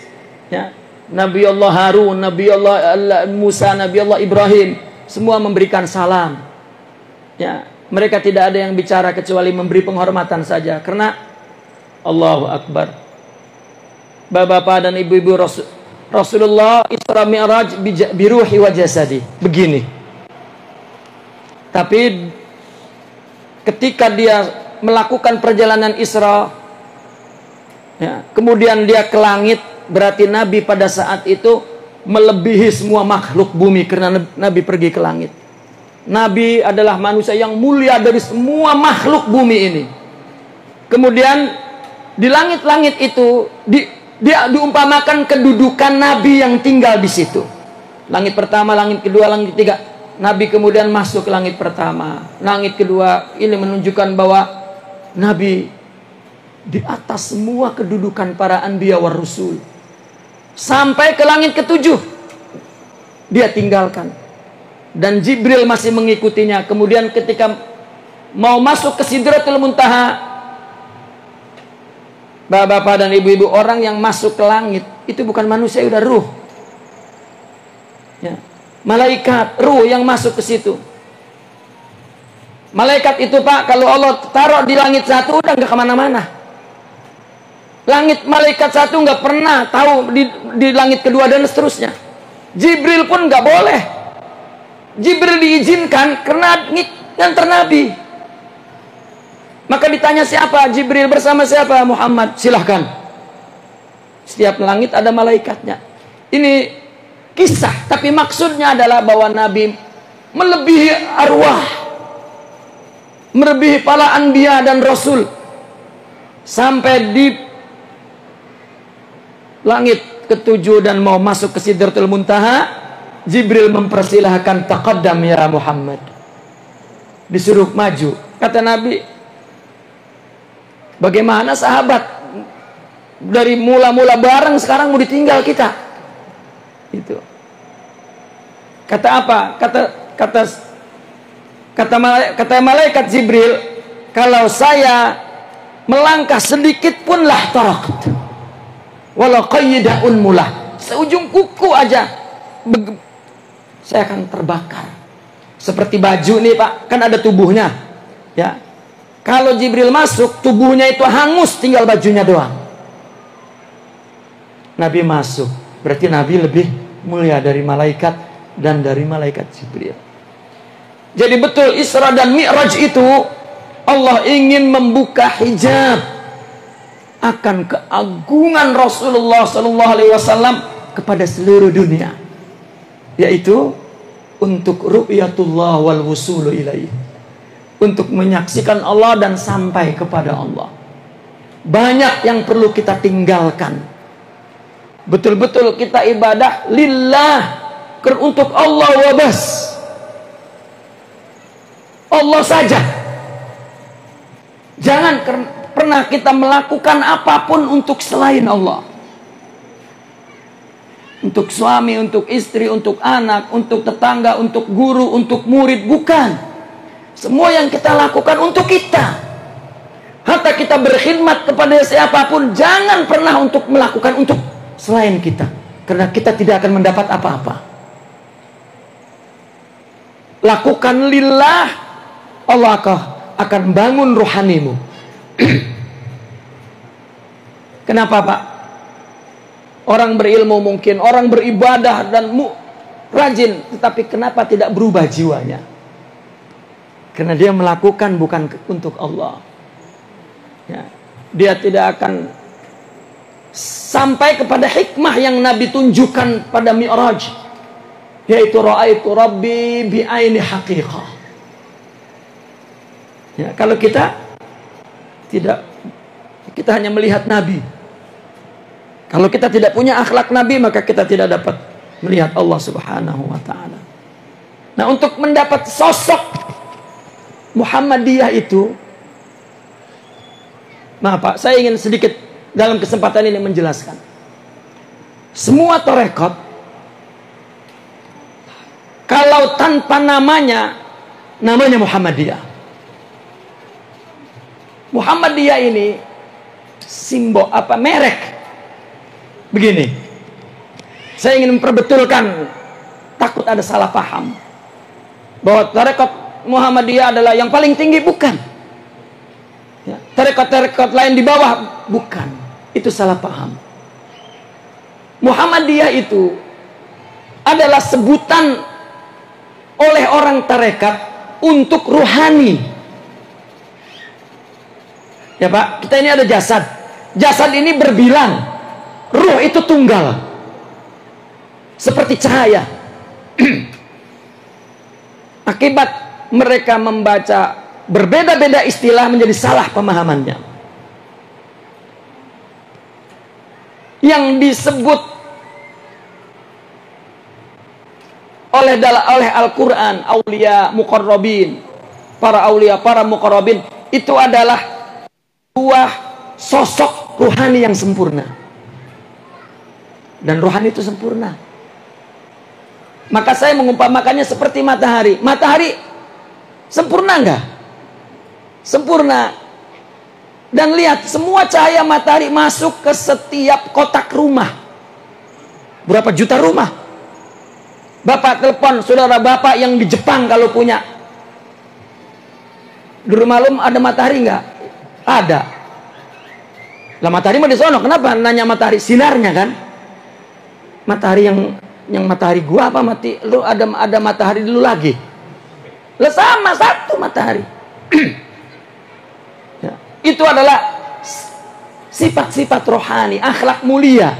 ya, Nabi Allah Harun, Nabi Allah Musa, Nabi Allah Ibrahim, semua memberikan salam. Ya, mereka tidak ada yang bicara kecuali memberi penghormatan saja, karena Allahu Akbar. Bapak-bapak dan ibu-ibu, Rasulullah Isra Mi'raj biruhi wa jasadi. Begini. Tapi ketika dia melakukan perjalanan Isra, ya, kemudian dia ke langit, berarti Nabi pada saat itu melebihi semua makhluk bumi, karena Nabi pergi ke langit. Nabi adalah manusia yang mulia dari semua makhluk bumi ini. Kemudian di langit-langit itu dia diumpamakan kedudukan Nabi yang tinggal di situ. Langit pertama, langit kedua, langit ketiga. Nabi kemudian masuk ke langit pertama, langit kedua. Ini menunjukkan bahwa Nabi di atas semua kedudukan para anbiya war rusul. Sampai ke langit ketujuh dia tinggalkan, dan Jibril masih mengikutinya. Kemudian ketika mau masuk ke Sidratul Muntaha, bapak-bapak dan ibu-ibu, orang yang masuk ke langit itu bukan manusia, udah ruh, ya, malaikat, ruh yang masuk ke situ. Malaikat itu, Pak, kalau Allah taruh di langit satu udah nggak kemana-mana. Langit malaikat satu nggak pernah tahu di langit kedua dan seterusnya. Jibril pun nggak boleh. Jibril diizinkan karena nganter Nabi. Maka ditanya siapa? Jibril bersama siapa? Muhammad. Silahkan. Setiap langit ada malaikatnya. Ini kisah, tapi maksudnya adalah bahwa Nabi melebihi arwah, melebihi para anbiya dan rasul. Sampai di langit ketujuh dan mau masuk ke Sidratul Muntaha, Jibril mempersilahkan, taqaddam ya Muhammad. Disuruh maju. Kata Nabi, bagaimana sahabat dari mula-mula bareng sekarang mau ditinggal kita? Itu. Kata apa? Kata malaikat Jibril, kalau saya melangkah sedikit pun lah tarakt, walau qayyidaun mulah, seujung kuku aja saya akan terbakar. Seperti baju nih, Pak, kan ada tubuhnya, ya. Kalau Jibril masuk, tubuhnya itu hangus, tinggal bajunya doang. Nabi masuk, berarti Nabi lebih mulia dari malaikat dan dari malaikat Jibril. Jadi betul Isra dan Mi'raj itu Allah ingin membuka hijab akan keagungan Rasulullah SAW kepada seluruh dunia, yaitu untuk ru'yatullah wal wusulu ilaih, untuk menyaksikan Allah dan sampai kepada Allah. Banyak yang perlu kita tinggalkan. Betul-betul kita ibadah lillah, untuk Allah wabas, Allah saja. Jangan pernah kita melakukan apapun untuk selain Allah. Untuk suami, untuk istri, untuk anak, untuk tetangga, untuk guru, untuk murid, bukan. Semua yang kita lakukan untuk kita. Hatta kita berkhidmat kepada siapapun, jangan pernah untuk melakukan untuk selain kita, karena kita tidak akan mendapat apa-apa. Lakukan lillah, Allah akan bangun rohanimu. Kenapa, Pak? Orang berilmu mungkin, orang beribadah dan rajin, tetapi kenapa tidak berubah jiwanya? Karena dia melakukan bukan untuk Allah, ya. Dia tidak akan sampai kepada hikmah yang Nabi tunjukkan pada Mi'raj, yaitu ra'aitu Rabbi bi'aini haqiqah. Ya, kalau kita tidak, kita hanya melihat Nabi. Kalau kita tidak punya akhlak Nabi, maka kita tidak dapat melihat Allah Subhanahu wa ta'ala. Nah, untuk mendapat sosok Muhammadiyah itu, maaf Pak, saya ingin sedikit dalam kesempatan ini menjelaskan. Semua tarekat kalau tanpa namanya Muhammadiyah. Muhammadiyah ini simbol apa, merek. Begini, saya ingin memperbetulkan, takut ada salah paham bahwa tarekat Muhammadiyah adalah yang paling tinggi. Bukan ya, tarekat-tarekat lain di bawah, bukan. Itu salah paham. Muhammadiyah itu adalah sebutan oleh orang tarekat untuk ruhani. Ya Pak, kita ini ada jasad. Jasad ini berbilang, ruh itu tunggal. Seperti cahaya. Akibat mereka membaca berbeda-beda istilah menjadi salah pemahamannya. Yang disebut oleh Al-Quran aulia muqarrabin, para aulia, para muqarrabin, itu adalah buah sosok ruhani yang sempurna. Dan rohani itu sempurna. Maka saya mengumpamakannya seperti matahari. Matahari sempurna enggak? Sempurna. Dan lihat, semua cahaya matahari masuk ke setiap kotak rumah. Berapa juta rumah? Bapak telepon saudara bapak yang di Jepang kalau punya. Di rumah lu ada matahari enggak? Ada. Lah matahari mah di sono, kenapa nanya matahari? Sinarnya kan? Matahari yang matahari gua apa mati? Lu ada matahari dulu lagi. Lah sama, satu matahari. Ya, itu adalah sifat-sifat rohani, akhlak mulia.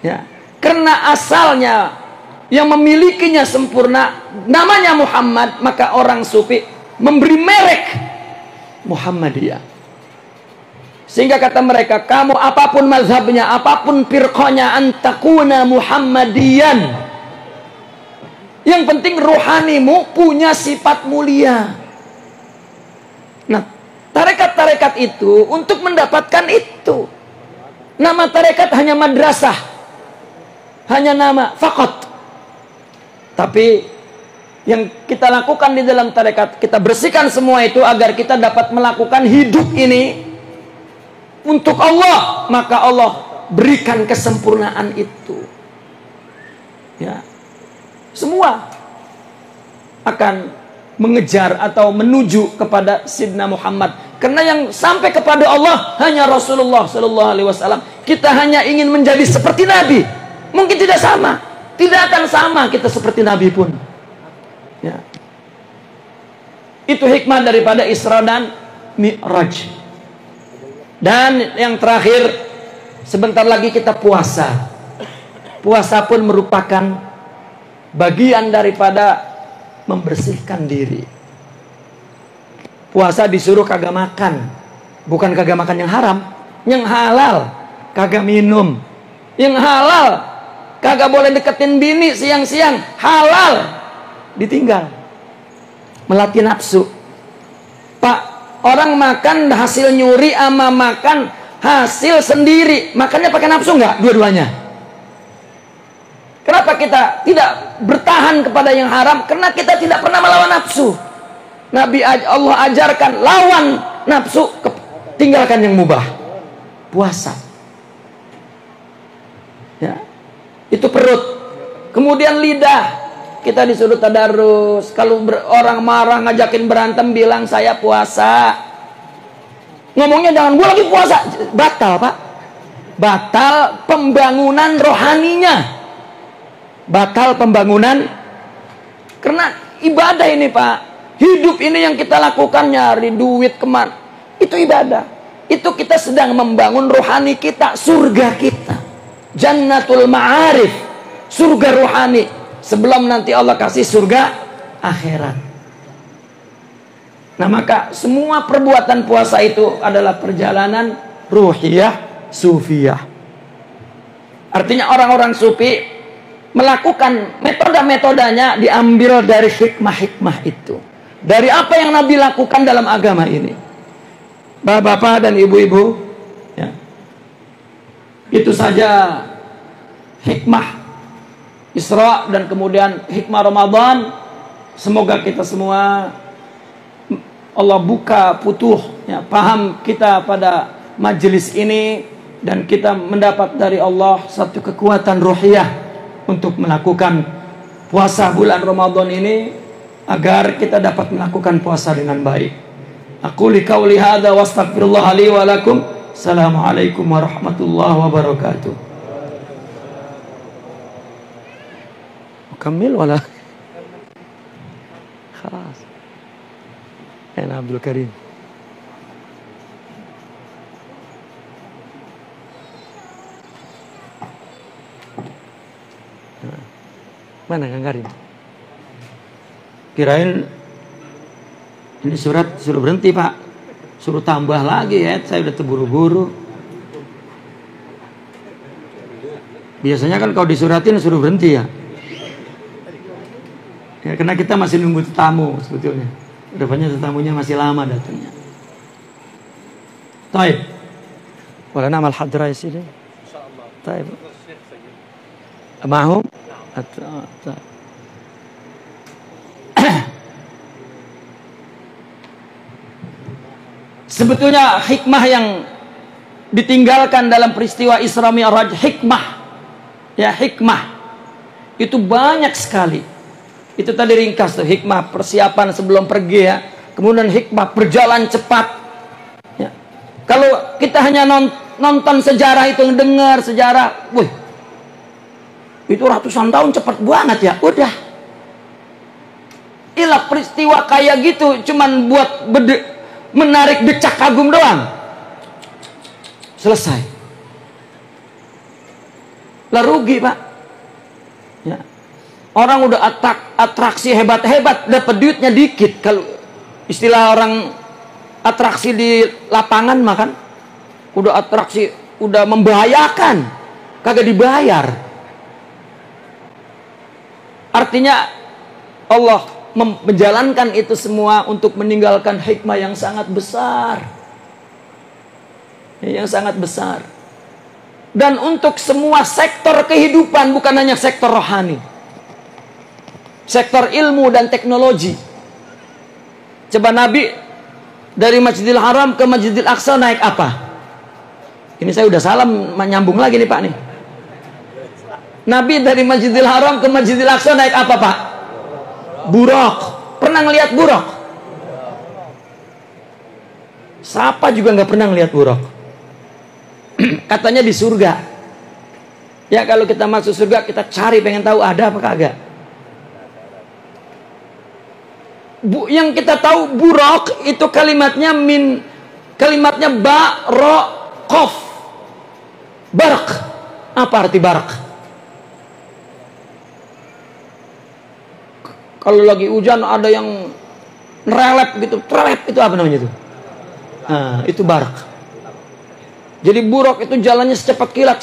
Ya, karena asalnya yang memilikinya sempurna, namanya Muhammad, maka orang sufi memberi merek Muhammadiyah. Sehingga kata mereka, kamu apapun mazhabnya, apapun firqahnya, antakuna Muhammadiyan. Yang penting rohanimu punya sifat mulia. Nah, tarekat-tarekat itu untuk mendapatkan itu. Nama tarekat hanya madrasah, hanya nama, faqat. Tapi yang kita lakukan di dalam tarekat, kita bersihkan semua itu agar kita dapat melakukan hidup ini untuk Allah. Maka Allah berikan kesempurnaan itu. Ya, semua akan mengejar atau menuju kepada Sidna Muhammad. Karena yang sampai kepada Allah hanya Rasulullah Sallallahu Alaihi Wasallam. Kita hanya ingin menjadi seperti Nabi. Mungkin tidak sama. Tidak akan sama kita seperti Nabi pun. Ya. Itu hikmah daripada Isra dan Mi'raj. Dan yang terakhir, sebentar lagi kita puasa. Puasa pun merupakan bagian daripada membersihkan diri. Puasa disuruh kagak makan. Bukan kagak makan yang haram, yang halal. Kagak minum. Yang halal, kagak boleh deketin bini siang-siang, halal, ditinggal. Melatih nafsu. Pak, orang makan hasil nyuri ama makan hasil sendiri, makannya pakai nafsu nggak? Dua-duanya. Kenapa kita tidak bertahan kepada yang haram? Karena kita tidak pernah melawan nafsu. Nabi Allah ajarkan, lawan nafsu, tinggalkan yang mubah. Puasa. Ya. Itu perut. Kemudian lidah. Kita disuruh tadarus. Kalau orang marah ngajakin berantem, bilang saya puasa. Ngomongnya jangan gue lagi puasa. Batal Pak. Batal pembangunan rohaninya. Batal pembangunan. Karena ibadah ini Pak. Hidup ini yang kita lakukan, nyari duit kemana, itu ibadah. Itu kita sedang membangun rohani kita, surga kita. Jannatul Ma'arif, surga rohani, sebelum nanti Allah kasih surga akhirat. Nah maka semua perbuatan puasa itu adalah perjalanan ruhiyah, sufiyah. Artinya orang-orang sufi melakukan metode-metodenya diambil dari hikmah-hikmah itu. Dari apa yang Nabi lakukan dalam agama ini. Bapak-bapak dan ibu-ibu, ya, Itu saja hikmah Isra dan kemudian hikmah Ramadan. Semoga kita semua Allah buka putuh ya, paham kita pada majelis ini, dan kita mendapat dari Allah satu kekuatan ruhiyah untuk melakukan puasa bulan Ramadan ini, agar kita dapat melakukan puasa dengan baik. Aku qauli hadza wa astaghfirullah li wa lakum. Assalamualaikum warahmatullahi wabarakatuh. Kamil wala? Khalas. Ana Abdul Karim. Mana Kang Karim? Kirain ini surat suruh berhenti, Pak. Suruh tambah lagi ya, saya udah terburu-buru. Biasanya kan kalau disuratin suruh berhenti ya. Ya, karena kita masih nunggu tamu sebetulnya. Rupanya tamunya masih lama datangnya. Taib. Wala na'mal hadra ya sini. Insyaallah. Taib. Mahum? Sebetulnya hikmah yang ditinggalkan dalam peristiwa Isra Mi'raj, hikmah ya, hikmah itu banyak sekali. Itu tadi ringkas tuh, hikmah persiapan sebelum pergi ya, kemudian hikmah berjalan cepat ya. Kalau kita hanya nonton sejarah itu, dengar sejarah, wih, itu ratusan tahun cepat banget ya, udah. Ilah peristiwa kayak gitu cuman buat menarik decak kagum doang, selesai. Lah rugi, Pak ya. Orang udah atraksi hebat-hebat, dapat duitnya dikit. Kalau istilah orang atraksi di lapangan makan, udah atraksi, udah membahayakan, kagak dibayar. Artinya Allah menjalankan itu semua untuk meninggalkan hikmah yang sangat besar, yang sangat besar. Dan untuk semua sektor kehidupan, bukan hanya sektor rohani, sektor ilmu dan teknologi. Coba Nabi dari Masjidil Haram ke Masjidil Aqsa naik apa? Ini saya udah salam menyambung lagi nih Pak nih. Nabi dari Masjidil Haram ke Masjidil Aqsa naik apa Pak? Buraq. Pernah ngelihat buraq? Siapa juga nggak pernah ngelihat buraq. Katanya di surga. Ya kalau kita masuk surga, kita cari pengen tahu ada apa kagak. Yang kita tahu buraq itu kalimatnya kalimatnya ba ro qaf. Barak. Apa arti barak? Kalau lagi hujan ada yang nerelep gitu, trelep itu apa namanya itu? Nah, itu barak. Jadi buraq itu jalannya secepat kilat.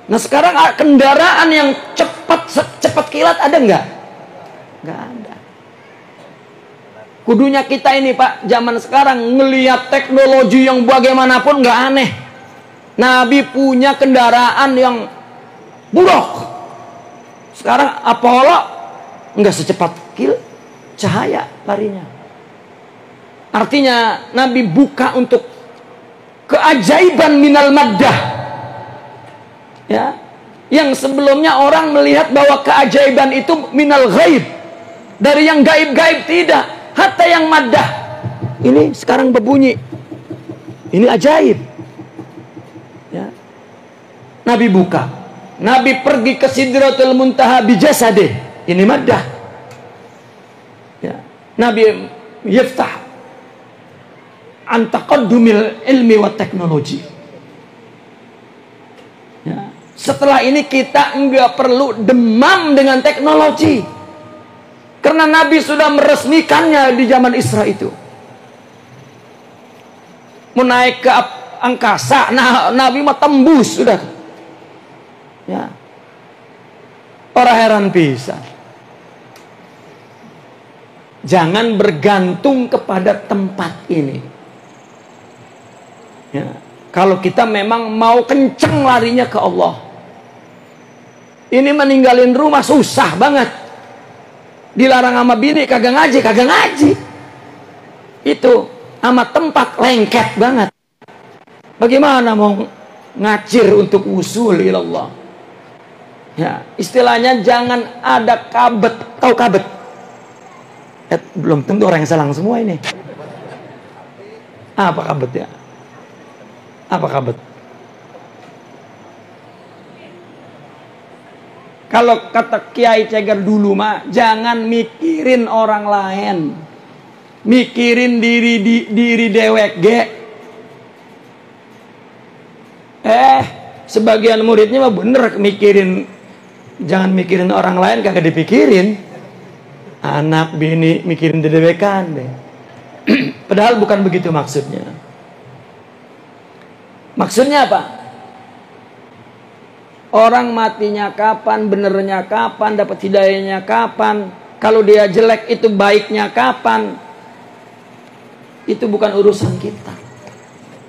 Nah sekarang kendaraan yang cepat kilat ada nggak? Nggak ada. Kudunya kita ini Pak, zaman sekarang ngelihat teknologi yang bagaimanapun nggak aneh. Nabi punya kendaraan yang buraq. Sekarang Apollo nggak secepat cahaya larinya. Artinya Nabi buka untuk keajaiban minal maddah ya, yang sebelumnya orang melihat bahwa keajaiban itu minal ghaib, dari yang gaib-gaib. Tidak, hatta yang maddah ini sekarang berbunyi, ini ajaib ya. Nabi buka, Nabi pergi ke Sidratul Muntaha bijasade, ini maddah ya. Nabi yaftah an taqaddumil ilmi wa teknologi ya. Setelah ini kita enggak perlu demam dengan teknologi, karena Nabi sudah meresmikannya di zaman Isra itu. Mau naik ke angkasa, nah Nabi mah tembus sudah ya. Orang heran bisa. Jangan bergantung kepada tempat ini ya. Kalau kita memang mau kenceng larinya ke Allah. Ini meninggalin rumah susah banget. Dilarang sama bini kagak ngaji. Itu sama tempat lengket banget. Bagaimana mau ngacir untuk usul ilallah? Ya, istilahnya jangan ada kabet. Tahu kabet? Belum tentu orang yang salang semua ini. Apa kabet ya? Apa kabet? Kalau kata Kiai Ceger dulu mah, jangan mikirin orang lain, mikirin diri dewek ge. Sebagian muridnya mah bener mikirin, jangan mikirin orang lain kagak dipikirin. Anak bini mikirin dewekan deh. Padahal bukan begitu maksudnya. Maksudnya apa? Orang matinya kapan, benernya kapan, dapat hidayahnya kapan, kalau dia jelek itu baiknya kapan, itu bukan urusan kita.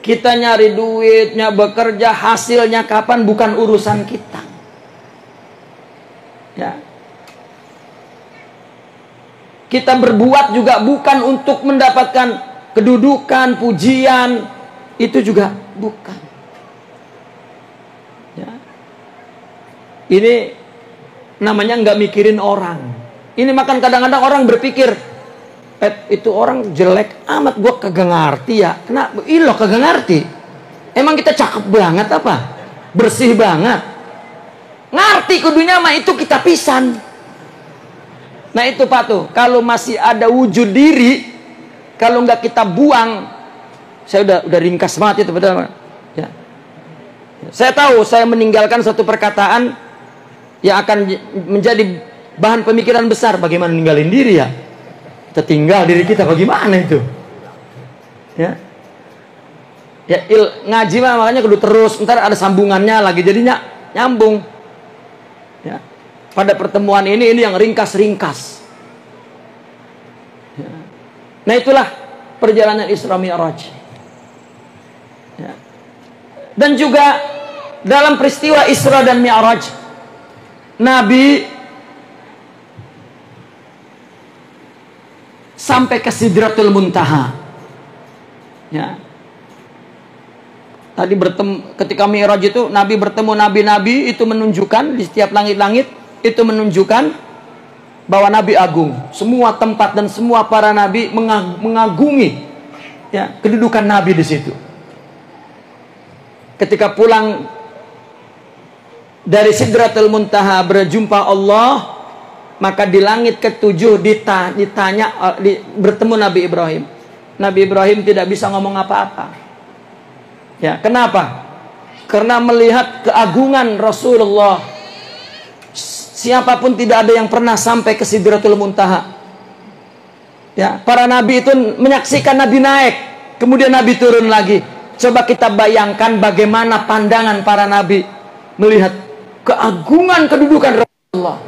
Kita nyari duitnya, bekerja, hasilnya kapan, bukan urusan kita. Ya. Kita berbuat juga bukan untuk mendapatkan kedudukan, pujian, itu juga bukan. Ini namanya nggak mikirin orang. Ini makan kadang-kadang orang berpikir, itu orang jelek amat, gua kagak ngerti ya. Kenapa? Ilo kagak ngerti. Emang kita cakep banget apa? Bersih banget. Ngerti kudunya mah itu kita pisan. Nah itu Pak tuh, kalau masih ada wujud diri, kalau nggak kita buang, saya udah ringkas banget itu betul. Ya. Saya tahu saya meninggalkan satu perkataan yang akan menjadi bahan pemikiran besar. Bagaimana ninggalin diri ya? Kita tinggal diri kita bagaimana itu? Ya, ngaji mah makanya kudu terus. Ntar ada sambungannya lagi, jadinya nyambung. Ya. Pada pertemuan ini yang ringkas-ringkas. Ya. Nah itulah perjalanan Isra Mi'raj. Ya. Dan juga dalam peristiwa Isra dan Mi'raj, Nabi sampai ke Sidratul Muntaha. Ya. Tadi ketika Mi'raj itu Nabi bertemu nabi-nabi, itu menunjukkan di setiap langit-langit, itu menunjukkan bahwa Nabi agung. Semua tempat dan semua para nabi mengagumi ya kedudukan Nabi di situ. Ketika pulang dari Sidratul Muntaha berjumpa Allah, maka di langit ketujuh bertemu Nabi Ibrahim. Nabi Ibrahim tidak bisa ngomong apa-apa. Ya, kenapa? Karena melihat keagungan Rasulullah. Siapapun tidak ada yang pernah sampai ke Sidratul Muntaha. Ya, para nabi itu menyaksikan Nabi naik, kemudian Nabi turun lagi. Coba kita bayangkan bagaimana pandangan para nabi melihat keagungan kedudukan Rasulullah.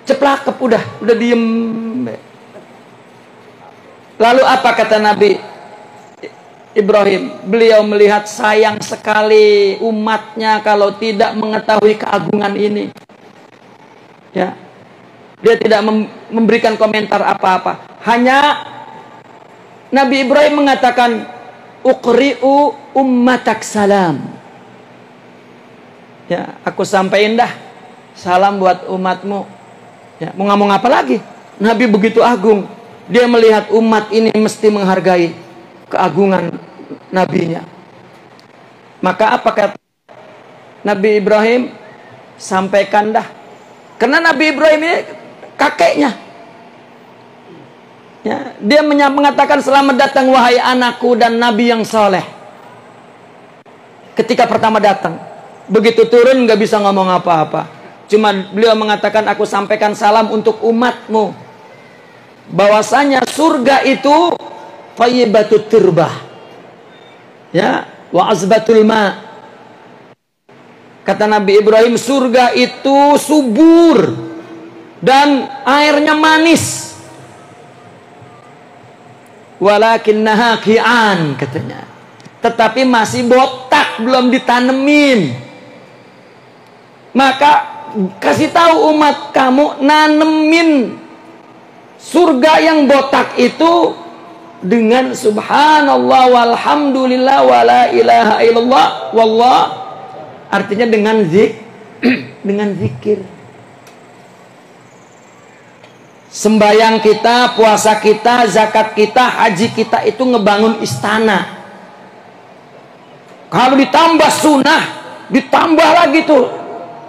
Ceplakep udah diem. Lalu apa kata Nabi Ibrahim? Beliau melihat sayang sekali umatnya kalau tidak mengetahui keagungan ini. Ya. Dia tidak memberikan komentar apa-apa. Hanya Nabi Ibrahim mengatakan, "Uqri'u ummatak salam." Ya, aku sampaikan dah salam buat umatmu. Ya, mau ngomong apa lagi? Nabi begitu agung. Dia melihat umat ini mesti menghargai keagungan nabinya. Maka apa kata Nabi Ibrahim? Sampaikan dah. Karena Nabi Ibrahim ini kakeknya. Ya, dia mengatakan, "Selamat datang wahai anakku dan nabi yang soleh." Ketika pertama datang, begitu turun nggak bisa ngomong apa-apa. Cuma beliau mengatakan, "Aku sampaikan salam untuk umatmu. Bahwasanya surga itu thayyibatut turbah. Ya, wa azbatul ma." Kata Nabi Ibrahim, surga itu subur dan airnya manis. Walakinnaha qi'an, katanya. tetapi masih botak, belum ditanemin. Maka kasih tahu umat kamu, nanemin surga yang botak itu dengan subhanallah walhamdulillah wala ilaha illallah wallah, artinya dengan dengan zikir. Sembayang kita, puasa kita, zakat kita, haji kita itu ngebangun istana. Kalau ditambah sunnah, ditambah lagi tuh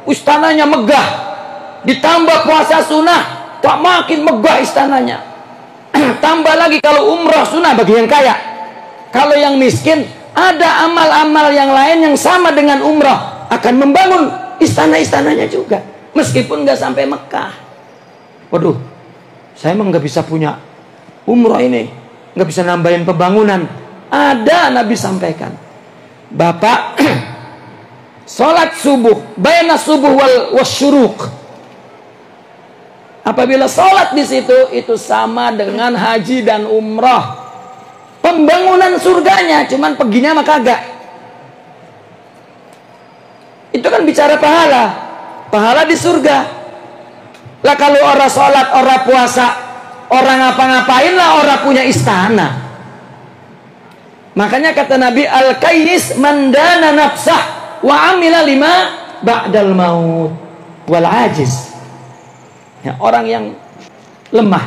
istananya megah. Ditambah puasa sunnah, tak makin megah istananya. Tambah lagi kalau umrah sunnah bagi yang kaya. Kalau yang miskin, ada amal-amal yang lain yang sama dengan umrah, akan membangun istana-istananya juga, meskipun nggak sampai Mekah. Waduh, saya emang nggak bisa punya umrah ini, nggak bisa nambahin pembangunan. Ada Nabi sampaikan, Bapak sholat subuh, baina subuh wal wasyuruk. Apabila sholat di situ, itu sama dengan haji dan umrah. Pembangunan surganya, cuman perginya mah kagak. Itu kan bicara pahala, pahala di surga. Lah kalau orang sholat, orang puasa, orang ngapa-ngapain lah, orang punya istana. Makanya kata Nabi, al-kayyis man dana nafsah wa amila lima ba'dal maut wal ajiz. Ya, orang yang lemah,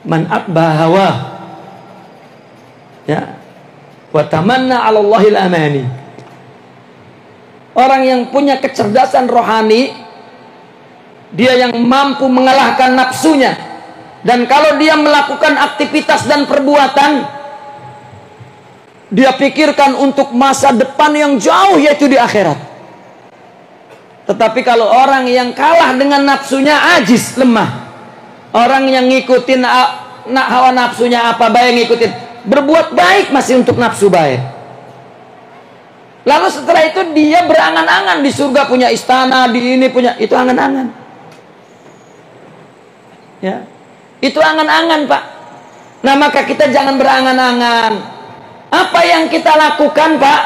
man atba hawa, ya, wa tamanna 'ala Allahil amani. Orang yang punya kecerdasan rohani, dia yang mampu mengalahkan nafsunya, dan kalau dia melakukan aktivitas dan perbuatan, dia pikirkan untuk masa depan yang jauh, yaitu di akhirat. Tetapi kalau orang yang kalah dengan nafsunya, ajiz, lemah, orang yang ngikutin hawa nafsunya apa baik ngikutin, berbuat baik masih untuk nafsu baik, lalu setelah itu dia berangan-angan di surga punya istana, di ini punya, itu angan-angan. Ya, itu angan-angan, Pak. Nah, maka kita jangan berangan-angan. Apa yang kita lakukan, Pak?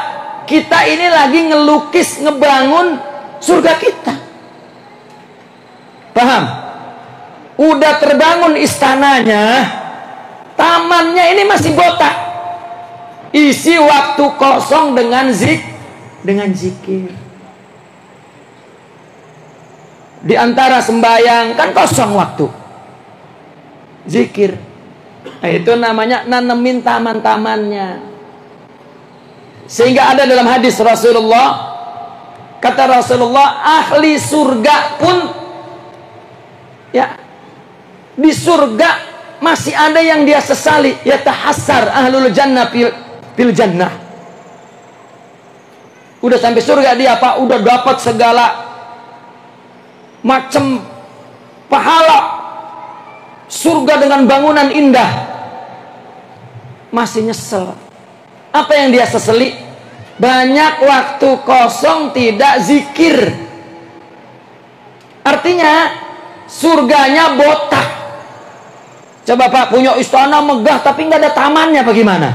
Kita ini lagi ngelukis, ngebangun surga kita. Paham? Udah terbangun istananya, tamannya ini masih botak. Isi waktu kosong dengan zikir. Di antara sembahyang kan kosong waktu. Zikir. Nah, itu namanya nanemin taman-tamannya. Sehingga ada dalam hadis Rasulullah, kata Rasulullah, ahli surga pun, ya, di surga masih ada yang dia sesali. Yatahassar ahlul jannah fil jannah. Udah sampai surga dia, Pak, udah dapat segala macam pahala, surga dengan bangunan indah, masih nyesel. Apa yang dia seseli? Banyak waktu kosong tidak zikir. Artinya surganya botak. Coba Pak, punya istana megah tapi nggak ada tamannya, bagaimana?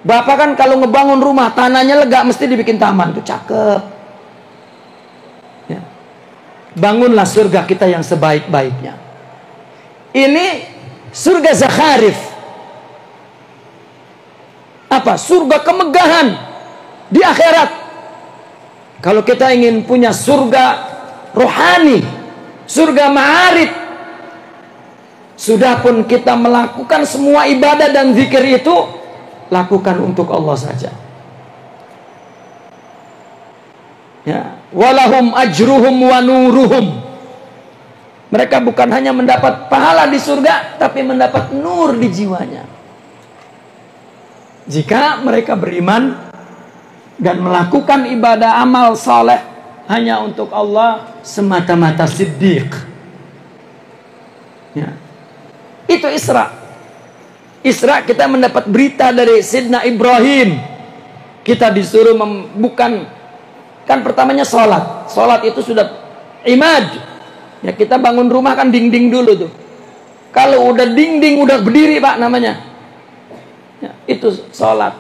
Bapak kan kalau ngebangun rumah, tanahnya lega, mesti dibikin taman, tuh cakep. Ya. Bangunlah surga kita yang sebaik-baiknya. Ini surga Zakharif. Apa? Surga kemegahan di akhirat. Kalau kita ingin punya surga rohani, surga ma'arif, sudah pun kita melakukan semua ibadah dan zikir itu, lakukan untuk Allah saja. Ya, walahum ajruhum wa nuruhum. Mereka bukan hanya mendapat pahala di surga, tapi mendapat nur di jiwanya. Jika mereka beriman dan melakukan ibadah amal saleh hanya untuk Allah semata-mata siddiq. Ya. Itu Isra. Isra kita mendapat berita dari Sidna Ibrahim. Kita disuruh bukan, kan pertamanya sholat. Sholat itu sudah imad. Ya, kita bangun rumah kan dinding dulu tuh. Kalau udah dinding udah berdiri, Pak, namanya. Ya, itu sholat.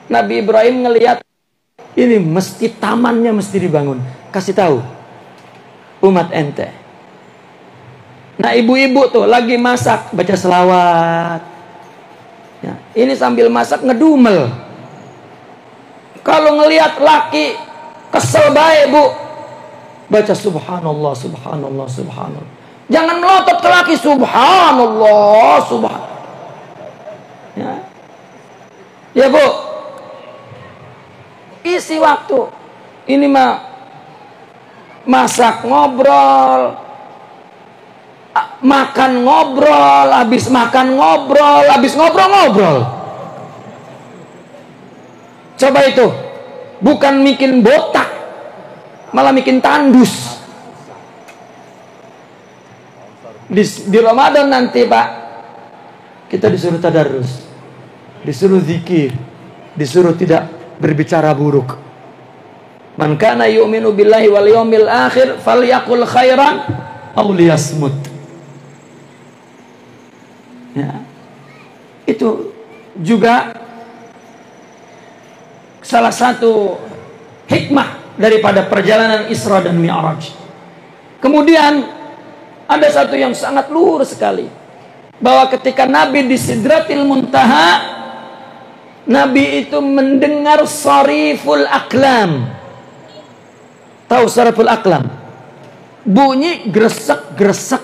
Nabi Ibrahim ngelihat ini mesti tamannya mesti dibangun. Kasih tahu umat ente. Nah ibu-ibu tuh lagi masak baca selawat. Ya, ini sambil masak ngedumel. Kalau ngelihat laki kesel baik bu, baca subhanallah, subhanallah, subhanallah. Jangan melotot ke laki subhanallah, subhanallah. Ya bu, isi waktu. Ini mah masak ngobrol, makan ngobrol, habis makan ngobrol, habis ngobrol ngobrol. Coba itu, bukan bikin botak, malah bikin tandus. Di Ramadan nanti Pak, kita disuruh tadarus, disuruh zikir, disuruh tidak berbicara buruk. Man kana yu'minu billahi wal yawmil akhir falyaqul khairan aw liyasmut. Ya. Itu juga salah satu hikmah daripada perjalanan Isra dan Mi'raj. Kemudian ada satu yang sangat luhur sekali, bahwa ketika Nabi di Sidratil Muntaha, Nabi itu mendengar sariful aklam. Tahu sariful aklam? Bunyi gresek-gresek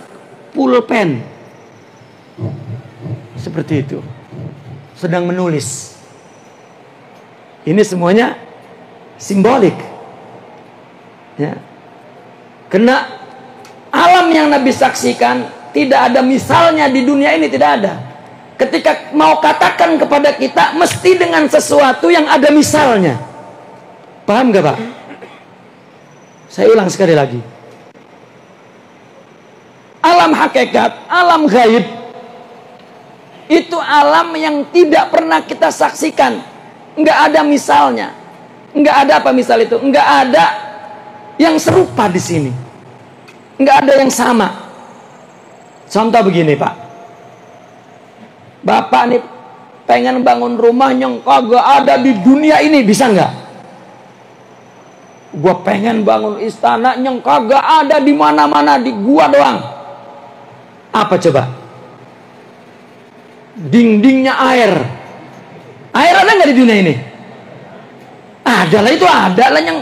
pulpen. Seperti itu. Sedang menulis. Ini semuanya simbolik. Ya. Karena alam yang Nabi saksikan tidak ada misalnya di dunia ini, tidak ada. Ketika mau katakan kepada kita, mesti dengan sesuatu yang ada misalnya. Paham gak Pak? Saya ulang sekali lagi. Alam hakikat, alam gaib, itu alam yang tidak pernah kita saksikan. Nggak ada misalnya. Nggak ada apa misal itu? Nggak ada yang serupa di sini. Nggak ada yang sama. Contoh begini Pak, Bapak nih pengen bangun rumah yang kagak ada di dunia ini, bisa nggak? Gua pengen bangun istana yang kagak ada di mana-mana, di gua doang. Apa coba? Dindingnya air. Air ada nggak di dunia ini? Adalah, itu adalah. Yang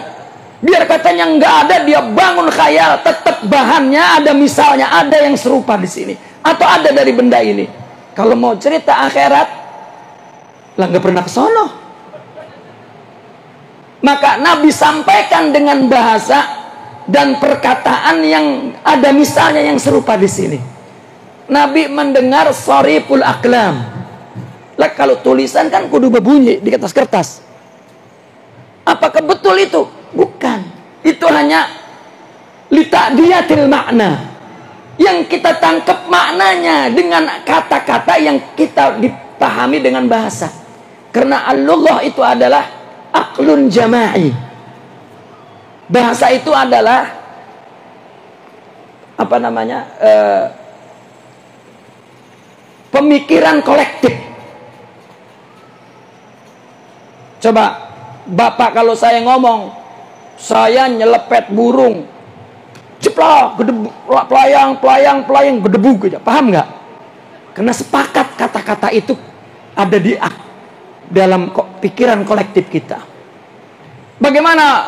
biar katanya nggak ada, dia bangun khayal, tetap bahannya ada misalnya, ada yang serupa di sini, atau ada dari benda ini. Kalau mau cerita akhirat, lah nggak pernah ke sono. Maka Nabi sampaikan dengan bahasa dan perkataan yang ada misalnya yang serupa di sini. Nabi mendengar sariful aklam. Lah kalau tulisan kan kudu berbunyi di atas kertas. Apakah betul itu? Bukan. Itu hanya lita'diyatil makna. Yang kita tangkap maknanya dengan kata-kata yang kita dipahami dengan bahasa. Karena al-lughah itu adalah aqlun jama'i. Bahasa itu adalah apa namanya? Pemikiran kolektif. Coba Bapak kalau saya ngomong, saya nyelepet burung, ceplok, pelayang, gedebuk aja, paham nggak? Karena sepakat kata-kata itu ada di dalam pikiran kolektif kita. Bagaimana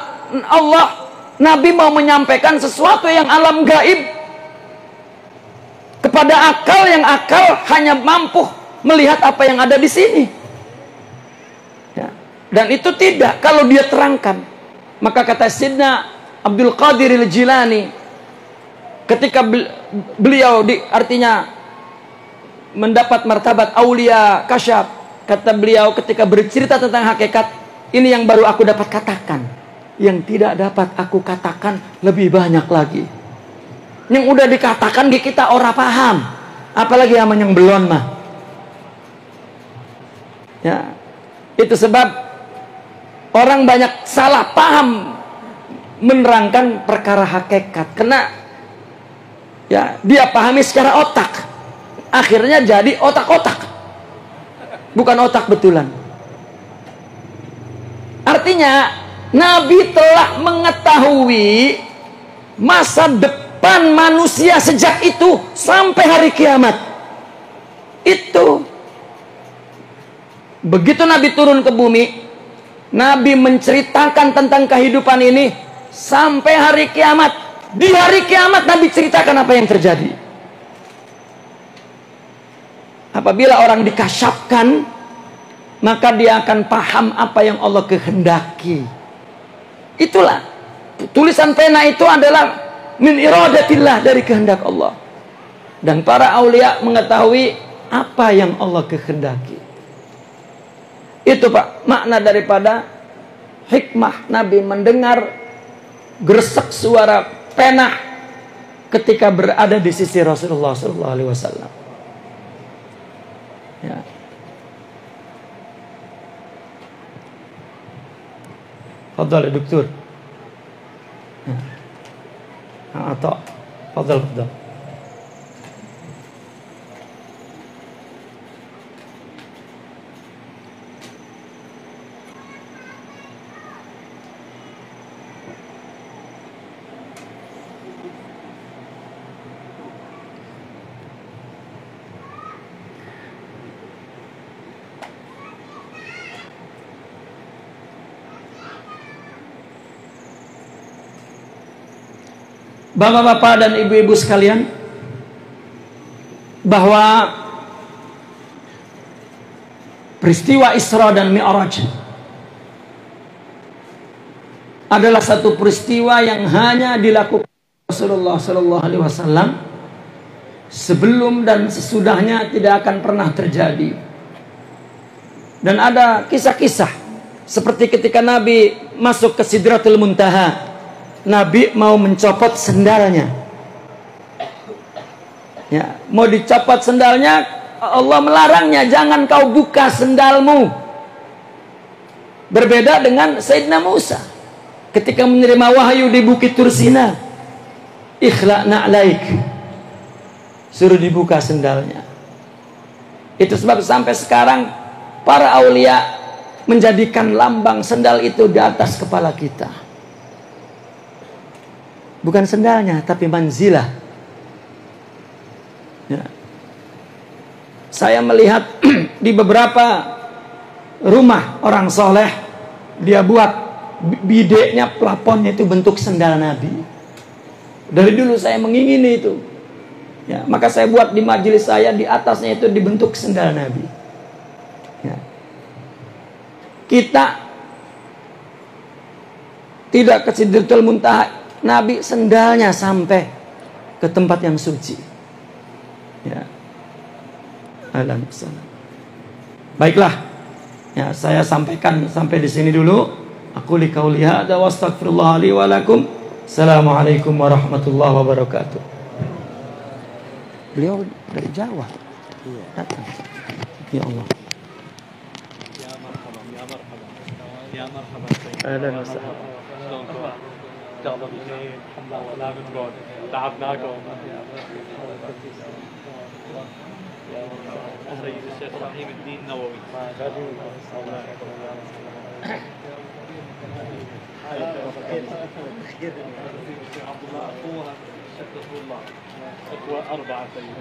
Nabi mau menyampaikan sesuatu yang alam gaib kepada akal yang akal hanya mampu melihat apa yang ada di sini. Dan itu tidak kalau dia terangkan. Maka kata Sidna Abdul Qadir Al-Jilani, ketika beliau artinya mendapat martabat aulia kasyaf, kata beliau ketika bercerita tentang hakikat, ini yang baru aku dapat katakan, yang tidak dapat aku katakan lebih banyak lagi. Yang udah dikatakan di kita orang paham, apalagi yang belum mah. Ya, itu sebab orang banyak salah paham menerangkan perkara hakikat. Karena ya dia pahami secara otak, akhirnya jadi otak-otak. bukan otak betulan. Artinya Nabi telah mengetahui masa depan manusia sejak itu sampai hari kiamat. Itu begitu Nabi turun ke bumi, Nabi menceritakan tentang kehidupan ini sampai hari kiamat. Di hari kiamat Nabi ceritakan apa yang terjadi. Apabila orang dikasyafkan, maka dia akan paham apa yang Allah kehendaki. Itulah tulisan pena itu adalah min iradatillah, dari kehendak Allah. Dan para aulia mengetahui apa yang Allah kehendaki. Itu Pak, makna daripada hikmah Nabi mendengar gresek suara pena ketika berada di sisi Rasulullah SAW. Ya. Fadhal doktor. Ya. Atau fadhal. Bapak-bapak dan ibu-ibu sekalian, bahwa peristiwa Isra dan Mi'raj adalah satu peristiwa yang hanya dilakukan Rasulullah SAW. Sebelum dan sesudahnya tidak akan pernah terjadi. Dan ada kisah-kisah seperti ketika Nabi masuk ke Sidratul Muntaha, Nabi mau mencopot sendalnya. Ya, mau dicopot sendalnya, Allah melarangnya, jangan kau buka sendalmu. Berbeda dengan Sayyidina Musa ketika menerima wahyu di Bukit Tursina, ikhla' na'laik, suruh dibuka sendalnya. Itu sebab sampai sekarang para aulia menjadikan lambang sendal itu di atas kepala kita. Bukan sendalnya, tapi manzilah. Ya. Saya melihat di beberapa rumah orang soleh, dia buat bideknya, plafonnya itu bentuk sendal Nabi. Dari dulu saya mengingini itu. Ya, maka saya buat di majelis saya, di atasnya itu dibentuk sendal Nabi. Ya. Kita tidak ke Sidratul Muntaha, Nabi sendalnya sampai ke tempat yang suci. Ya. Alhamdulillah. Baiklah. Ya, saya sampaikan sampai di sini dulu. Aku li qauli hadza wa astaghfirullah li wa lakum. Assalamualaikum warahmatullahi wabarakatuh. Beliau dari Jawa. Datang. Ya Allah. Ya marhaban, ya marhaban. Ya marhaban. Ahlan wa sahlan. لا بتقعد تعبناكم سيد الشيخ رحيم الدين النووي عبد الله اخوها الشيخ رسول الله اخوه اربعه سيد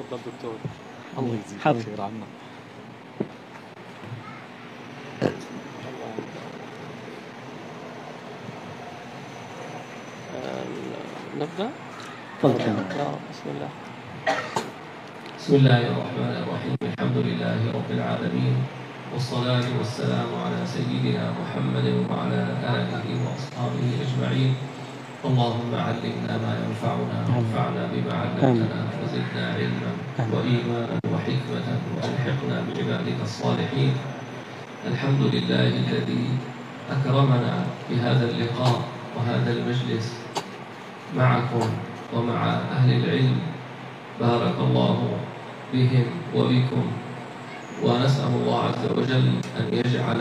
تفضل دكتور. الله يجزيك حاضر. خير عنا. نبدأ؟ تفضل. بسم الله. بسم الله الرحمن الرحيم. الحمد لله رب العالمين، والصلاة والسلام على سيدنا محمد وعلى آله وأصحابه أجمعين. اللهم علمنا ما ينفعنا وانفعنا بما علمتنا وزدنا علما وإيمانا وحكمة وألحقنا بعبادك الصالحين. الحمد لله الذي أكرمنا بهذا اللقاء وهذا المجلس معكم ومع أهل العلم. بارك الله بهم وبكم، ونسأل الله عز وجل أن يجعل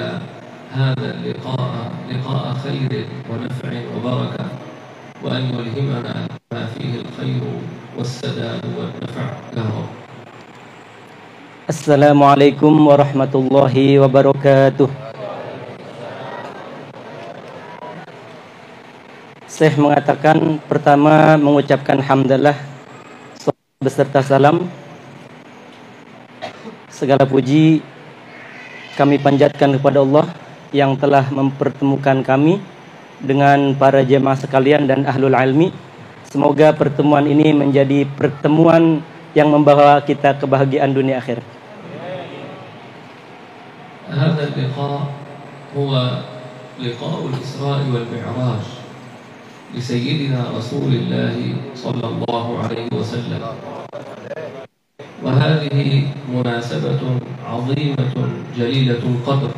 هذا اللقاء لقاء خير ونفع وبركة، وأن يلهمنا ما فيه الخير والسداد والنفع يا رب. Assalamualaikum warahmatullahi wabarakatuh. Syekh mengatakan pertama mengucapkan hamdalah beserta salam. Segala puji kami panjatkan kepada Allah yang telah mempertemukan kami dengan para jemaah sekalian dan ahlul ilmi. Semoga pertemuan ini menjadi pertemuan yang membawa kita kebahagiaan dunia akhirat. هذا اللقاء هو لقاء الإسراء والمعراج لسيدنا رسول الله صلى الله عليه وسلم، وهذه مناسبة عظيمة جليلة القدر.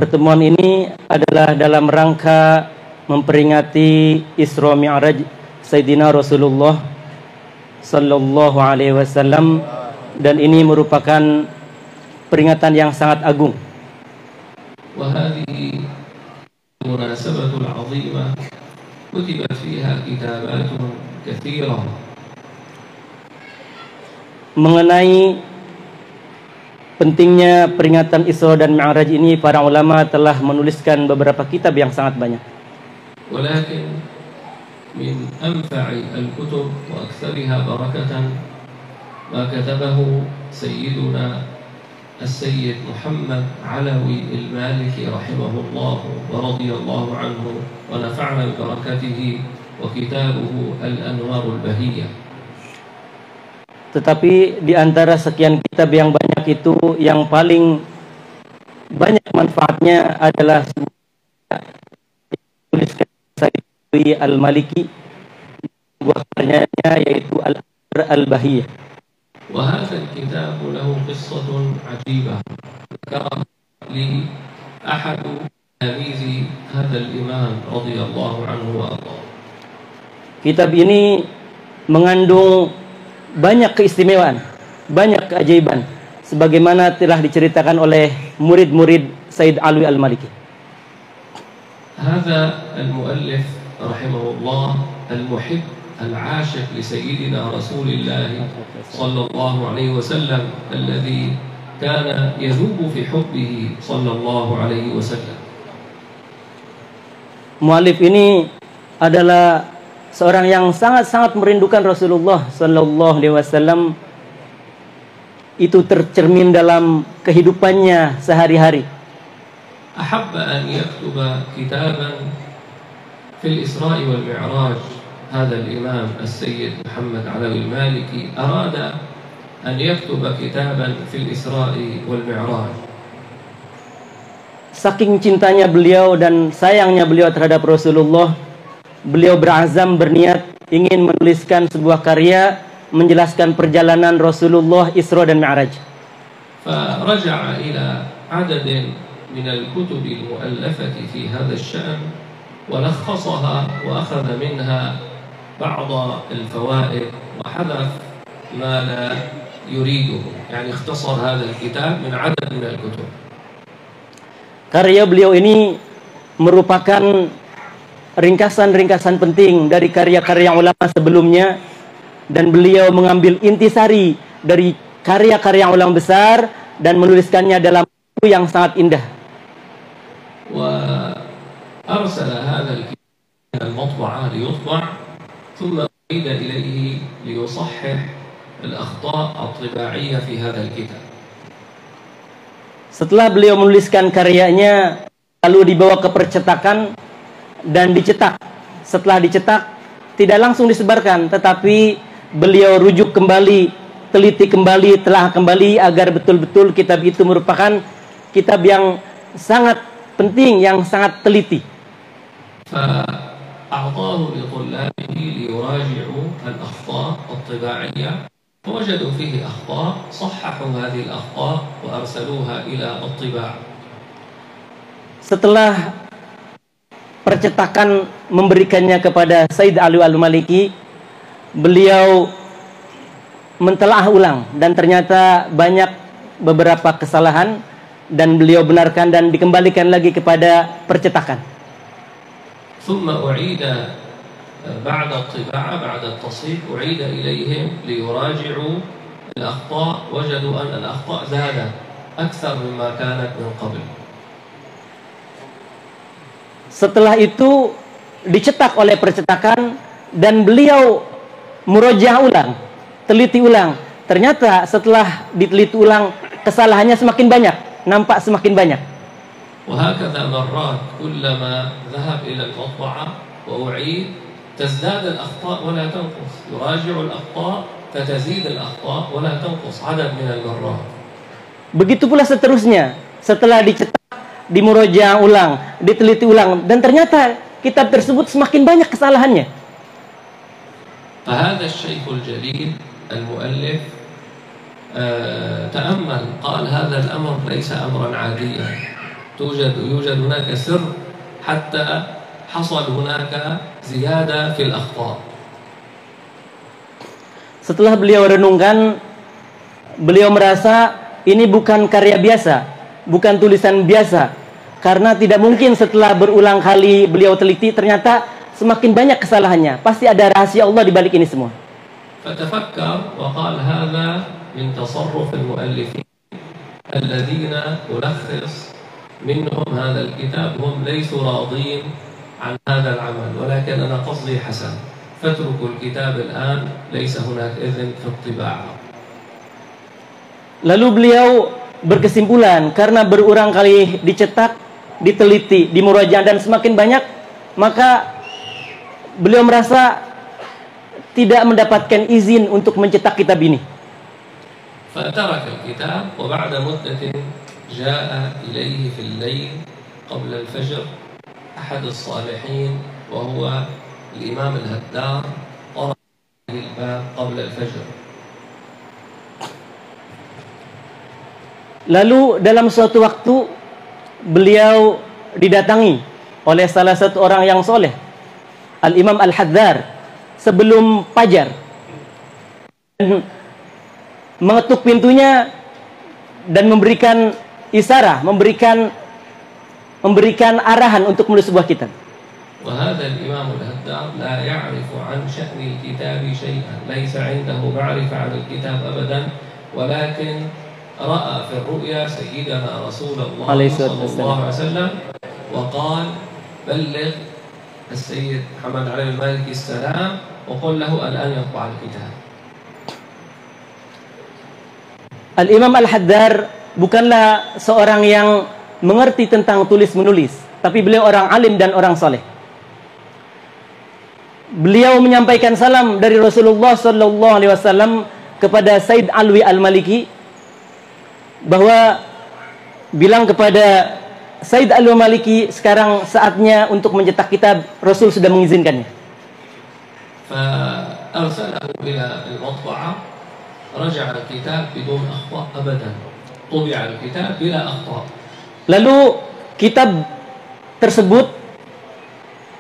Pertemuan ini adalah dalam rangka memperingati Isra Mi'raj Sayyidina Rasulullah sallallahu alaihi wasallam, dan ini merupakan peringatan yang sangat agung. وهذه المناسبة العظيمة كتبت فيها كتابات كثيرة. Mengenai pentingnya peringatan Isra dan Mi'raj ini, para ulama telah menuliskan beberapa kitab yang sangat banyak. ولكن من أنفع الكتب وأكثرها بركة ما كتبه سيدنا السيد محمد علوي المالكي رحمه الله ورضي الله عنه ونفعنا ببركته، وكتابه الأنوار البهية. Tetapi di antara sekian kitab yang banyak itu, yang paling banyak manfaatnya adalah tuliskan Sayyid Al-Maliki, sebuah karyanya yaitu Al-Anwar Al-Bahiyah. وهذا الكتاب له قصة عجيبة ذكرها لي أحد تلاميذ هذا الإمام رضي الله عنه وأرضاه. Kitab ini mengandung banyak keistimewaan, banyak keajaiban, sebagaimana telah diceritakan oleh murid-murid Sayyid Alwi Al-Maliki. هذا المؤلف رحمه الله المحب العاشق لسيدنا رسول الله صلى الله عليه وسلم، الذي كان يذوب في حبه صلى الله عليه وسلم. Mu'alif ini adalah seorang yang sangat-sangat merindukan Rasulullah sallallahu alaihi wasallam. Itu tercermin dalam kehidupannya sehari-hari. أحب أن يكتب كتابا في الإسراء والمعراج. هذا الإمام السيد محمد علوي المالكي أراد أن يكتب كتابا في الإسراء والمعراج. Saking cintanya beliau dan sayangnya beliau terhadap Rasulullah, beliau berazam, berniat ingin menuliskan sebuah karya menjelaskan perjalanan Rasulullah Isra dan Mi'raj. فرجع إلى عدد من الكتب المؤلفة في هذا الشأن ولخصها وأخذ منها بعض الفوائد وحذف ما لا يريده، يعني اختصر هذا الكتاب من عدد من الكتب. Karya beliau ini merupakan ringkasan-ringkasan penting dari karya-karya ulama sebelumnya, dan beliau mengambil intisari dari karya-karya ulama besar dan menuliskannya dalam buku yang sangat indah. وأرسل هذا الكتاب إلى المطبعة ليطبع، ثم عيد إليه ليصحح الأخطاء الطباعية في هذا الكتاب. Setelah beliau menuliskan karyanya, lalu dibawa ke percetakan dan dicetak. Setelah dicetak, tidak langsung disebarkan, tetapi beliau rujuk kembali, teliti kembali, telah kembali agar betul-betul kitab itu merupakan kitab yang sangat penting, yang sangat teliti. فأعطاه لطلابه ليراجعوا الأخطاء الطباعية فوجدوا فيه أخطاء صححوا هذه الأخطاء وأرسلوها إلى الطباعة. Setelah percetakan memberikannya kepada Said Alwi Al-Maliki, beliau mentelaah ulang dan ternyata banyak beberapa kesalahan dan beliau benarkan dan dikembalikan lagi kepada percetakan. ثم أعيد بعد الطباعة بعد التصحيح أعيد إليهم ليراجعوا الأخطاء وجدوا أن الأخطاء زادت أكثر مما كانت من قبل. Setelah itu dicetak oleh percetakan dan beliau murojaah ulang, teliti ulang. Ternyata setelah diteliti ulang kesalahannya semakin banyak, nampak semakin banyak. وهكذا مرات كلما ذهب إلى المطبعة وأعيد تزداد الأخطاء ولا تنقص، يراجع الأخطاء فتزيد الأخطاء ولا تنقص عدد من المرات. Begitu pula seterusnya, setelah dicetak, dimurojaah ulang, diteliti ulang, dan ternyata kitab tersebut semakin banyak kesalahannya. فهذا الشيخ الجليل المؤلف تأمل قال هذا الأمر ليس أمرا عاديا يوجد هناك سر حتى حصل هناك زيادة في الأخطاء. Setelah beliau renungkan, beliau merasa ini bukan karya biasa, bukan tulisan biasa, karena tidak mungkin setelah berulang kali beliau teliti ternyata semakin banyak kesalahannya. Pasti ada rahasia Allah di balik ini semua. فتفكر وقال هذا من تصرف المؤلفين الذين ألخص منهم هذا الكتاب هم ليسوا راضين عن هذا العمل ولكن أنا قصدي حسن فاتركوا الكتاب الآن ليس هناك إذن في الطباعة. Lalu beliau berkesimpulan karena berulang kali dicetak, diteliti, dimurojaah dan semakin banyak, maka beliau merasa tidak mendapatkan izin untuk mencetak kitab ini. فترك الكتاب وبعد مدة جاء إليه في الليل قبل الفجر أحد الصالحين وهو الإمام الهدار قرأ الباب قبل الفجر. Lalu dalam suatu waktu beliau didatangi oleh salah satu orang yang soleh, Al-Imam Al-Haddar, sebelum fajar, dan mengetuk pintunya dan memberikan isyarat, memberikan arahan untuk menulis sebuah kitab. وهذا الإمام الهدار لا يعرف عن شأن الكتاب شيئا، ليس عنده معرفة عن الكتاب أبدا، ولكن رأى في الرؤيا سيدنا رسول الله صلى الله عليه وسلم وقال بلغ السيد محمد علي المالكي السلام وقل له الآن يطبع الكتاب. Al-Imam Al-Haddar bukanlah seorang yang mengerti tentang tulis-menulis, tapi beliau orang alim dan orang soleh. Beliau menyampaikan salam dari Rasulullah Sallallahu Alaihi Wasallam kepada Said Alwi Al-Maliki, bahwa bilang kepada Said Alwi Al-Maliki sekarang saatnya untuk mencetak kitab, Rasul sudah mengizinkannya. فأرسله إلى المطبعة رجع الكتاب بدون أخطاء أبدا، طبع الكتاب بلا أخطاء. Lalu kitab tersebut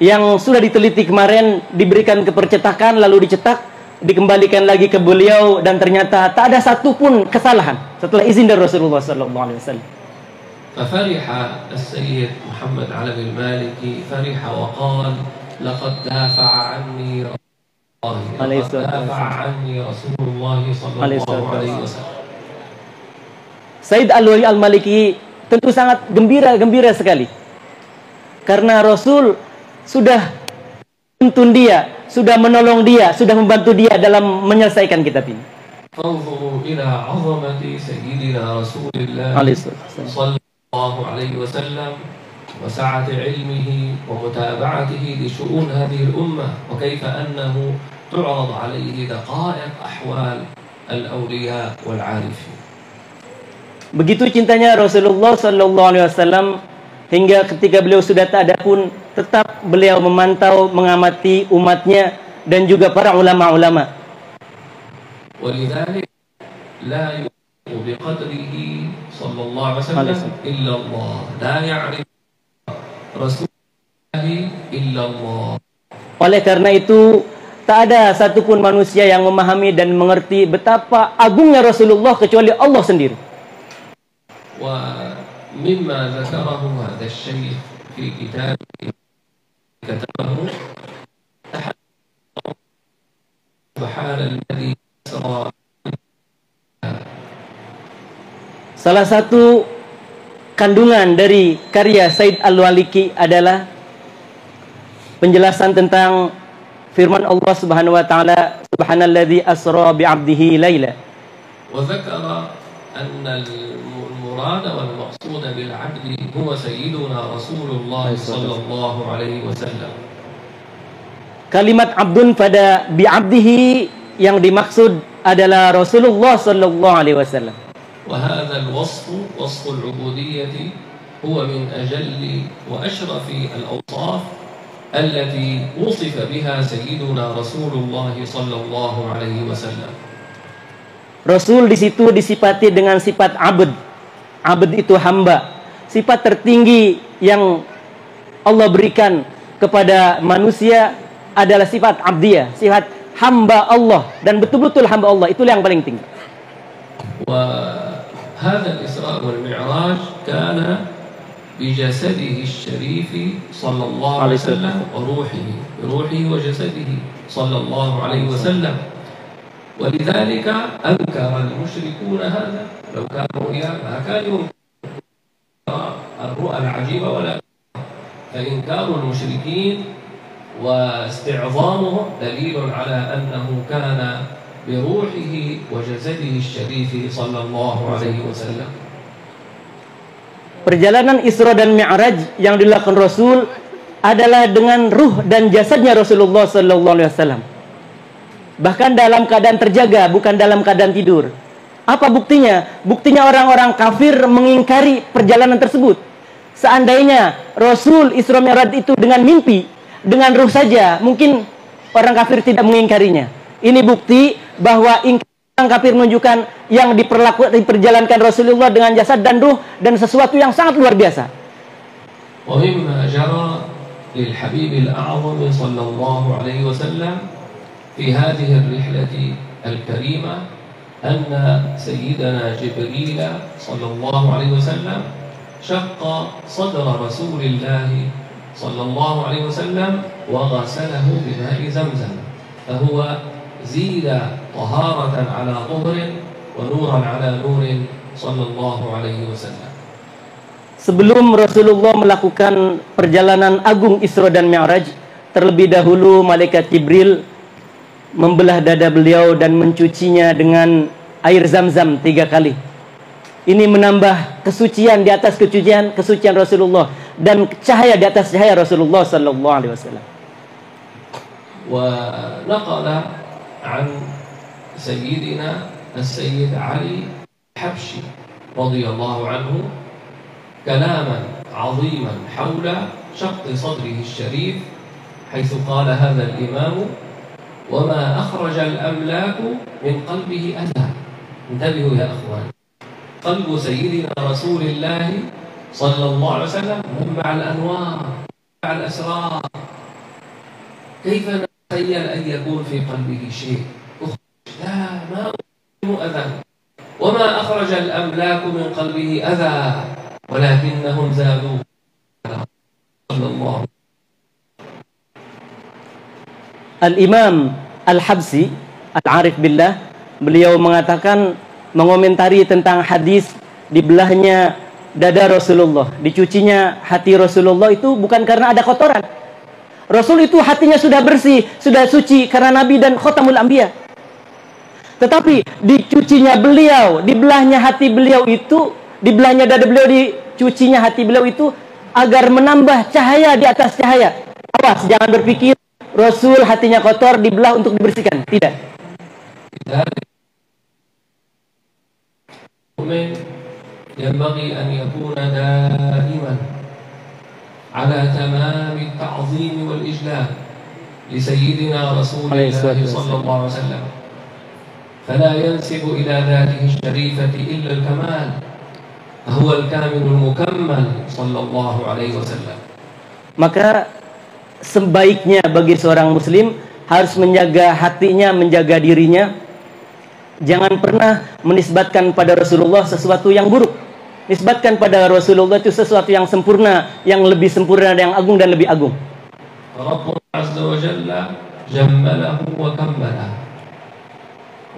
yang sudah diteliti kemarin diberikan ke percetakan, lalu dicetak, dikembalikan lagi ke beliau, dan ternyata tak ada satupun kesalahan setelah izin dari Rasulullah Sallallahu Alaihi Wasallam. ففرح السيد محمد علي المالكي فرح وقال لقد دافع عني رسول الله صلى الله عليه وسلم. Said Alwi Al-Maliki tentu sangat gembira sekali karena Rasul sudah menuntun dia, sudah menolong dia, sudah membantu dia dalam menyelesaikan kitab ini. فانظروا إلى عظمة سيدنا رسول الله صلى الله عليه وسلم وسعة علمه ومتابعته لشؤون هذه الأمة وكيف أنه تعرض عليه دقائق أحوال الأولياء والعارفين. Begitu cintanya Rasulullah sallallahu alaihi wasallam hingga ketika beliau sudah tak ada pun tetap beliau memantau, mengamati umatnya dan juga para ulama-ulama. ولذلك لا يؤمن بقدره صلى الله عليه وسلم إلا الله لا يعرف رسول الله إلا الله. Oleh karena itu tak ada satupun manusia yang memahami dan mengerti betapa agungnya Rasulullah kecuali Allah sendiri. ومما ذكره هذا الشيخ في كتابه كتبه سبحان الذي أسرى. Salah satu kandungan dari karya Said Al-Waliki adalah penjelasan tentang firman Allah Subhanahu wa taala, subhanalladzi asra bi'abdihi laila. وذكر أن المراد والمقصود بالعبد هو سيدنا رسول الله صلى الله عليه وسلم. Kalimat abdun pada bi'abdihi yang dimaksud adalah Rasulullah sallallahu alaihi wasallam. وهذا الوصف وصف العبودية هو من أجل وأشرف الأوصاف التي وصف بها سيدنا رسول الله صلى الله عليه وسلم. Rasul di situ disifati dengan sifat abd. Abd itu hamba. Sifat tertinggi yang Allah berikan kepada manusia adalah sifat abdiyah, sifat hamba Allah, dan betul-betul hamba Allah itulah yang paling tinggi. وهذا الإسراء والمعراج كان بجسده الشريف صلى الله عليه وسلم وروحه وجسده صلى الله عليه وسلم. ولذلك أنكر المشركون هذا. لو كانوا ما كانوا الرؤى العجيبة ولا فإنكار المشركين واستعظامهم دليل على أنه كان بروحه وجسده الشريف صلى الله عليه وسلم. Perjalanan Isra dan Mi'raj yang dilakukan Rasul adalah dengan ruh dan jasadnya Rasulullah sallallahu alaihi wasallam. Bahkan dalam keadaan terjaga, bukan dalam keadaan tidur. Apa buktinya? Buktinya orang-orang kafir mengingkari perjalanan tersebut. Seandainya Rasul Isra Mi'raj itu dengan mimpi, dengan ruh saja, mungkin orang kafir tidak mengingkarinya. Ini bukti bahwa orang kafir menunjukkan yang diperjalankan Rasulullah dengan jasad dan ruh dan sesuatu yang sangat luar biasa. ومما جرى للحبيب الأعظم صلى الله عليه وسلم في هذه الرحلة الكريمة أن سيدنا جبريل صلى الله عليه وسلم شق صدر رسول الله صلى الله عليه وسلم وغسله بماء زمزم فهو زيد طهارة على طهر ونورا على نور صلى الله عليه وسلم. Sebelum Rasulullah melakukan perjalanan agung Isra dan Mi'raj, terlebih dahulu malaikat Jibril membelah dada beliau dan mencucinya dengan air Zam-Zam 3 kali. Ini menambah kesucian di atas kesucian Rasulullah dan cahaya di atas cahaya Rasulullah sallallahu alaihi wasallam. ونقل عن سيدنا السيد علي الحبشي رضي الله عنه كلاما عظيما حول شق صدره الشريف حيث قال هذا الإمام وما أخرج الأملاك من قلبه أذى. انتبهوا يا أخوان، قلب سيدنا رسول الله صلى الله عليه وسلم منبع الأنوار منبع الأسرار. كيف نتخيل أن يكون في قلبه شيء؟ لا، ما أذى. وما أخرج الأملاك من قلبه أذى ولكنهم زادوا صلى الله. Al-Imam Al-Habsi Al-Arif Billah, beliau mengatakan, mengomentari tentang hadis dibelahnya dada Rasulullah, dicucinya hati Rasulullah itu bukan karena ada kotoran. Rasul itu hatinya sudah bersih, sudah suci karena Nabi dan Khotamul Anbiya. Tetapi dicucinya beliau, dibelahnya hati beliau itu, dibelahnya dada beliau, dicucinya hati beliau itu agar menambah cahaya di atas cahaya. Awas, jangan berpikir Rasul hatinya kotor dibelah untuk dibersihkan. Tidak. ينبغي أن يكون دائما على تمام التعظيم والإجلال لسيدنا رسول الله صلى الله عليه وسلم فلا ينسب إلى ذاته الشريفة إلا الكمال فهو الكامل المكمل صلى الله عليه وسلم. Maka sebaiknya bagi seorang muslim harus menjaga hatinya, menjaga dirinya. Jangan pernah menisbatkan pada Rasulullah sesuatu yang buruk. Nisbatkan pada Rasulullah itu sesuatu yang sempurna, yang lebih sempurna, yang agung dan lebih agung. Rabbuna azza wa jalla jammalahu wa kammalah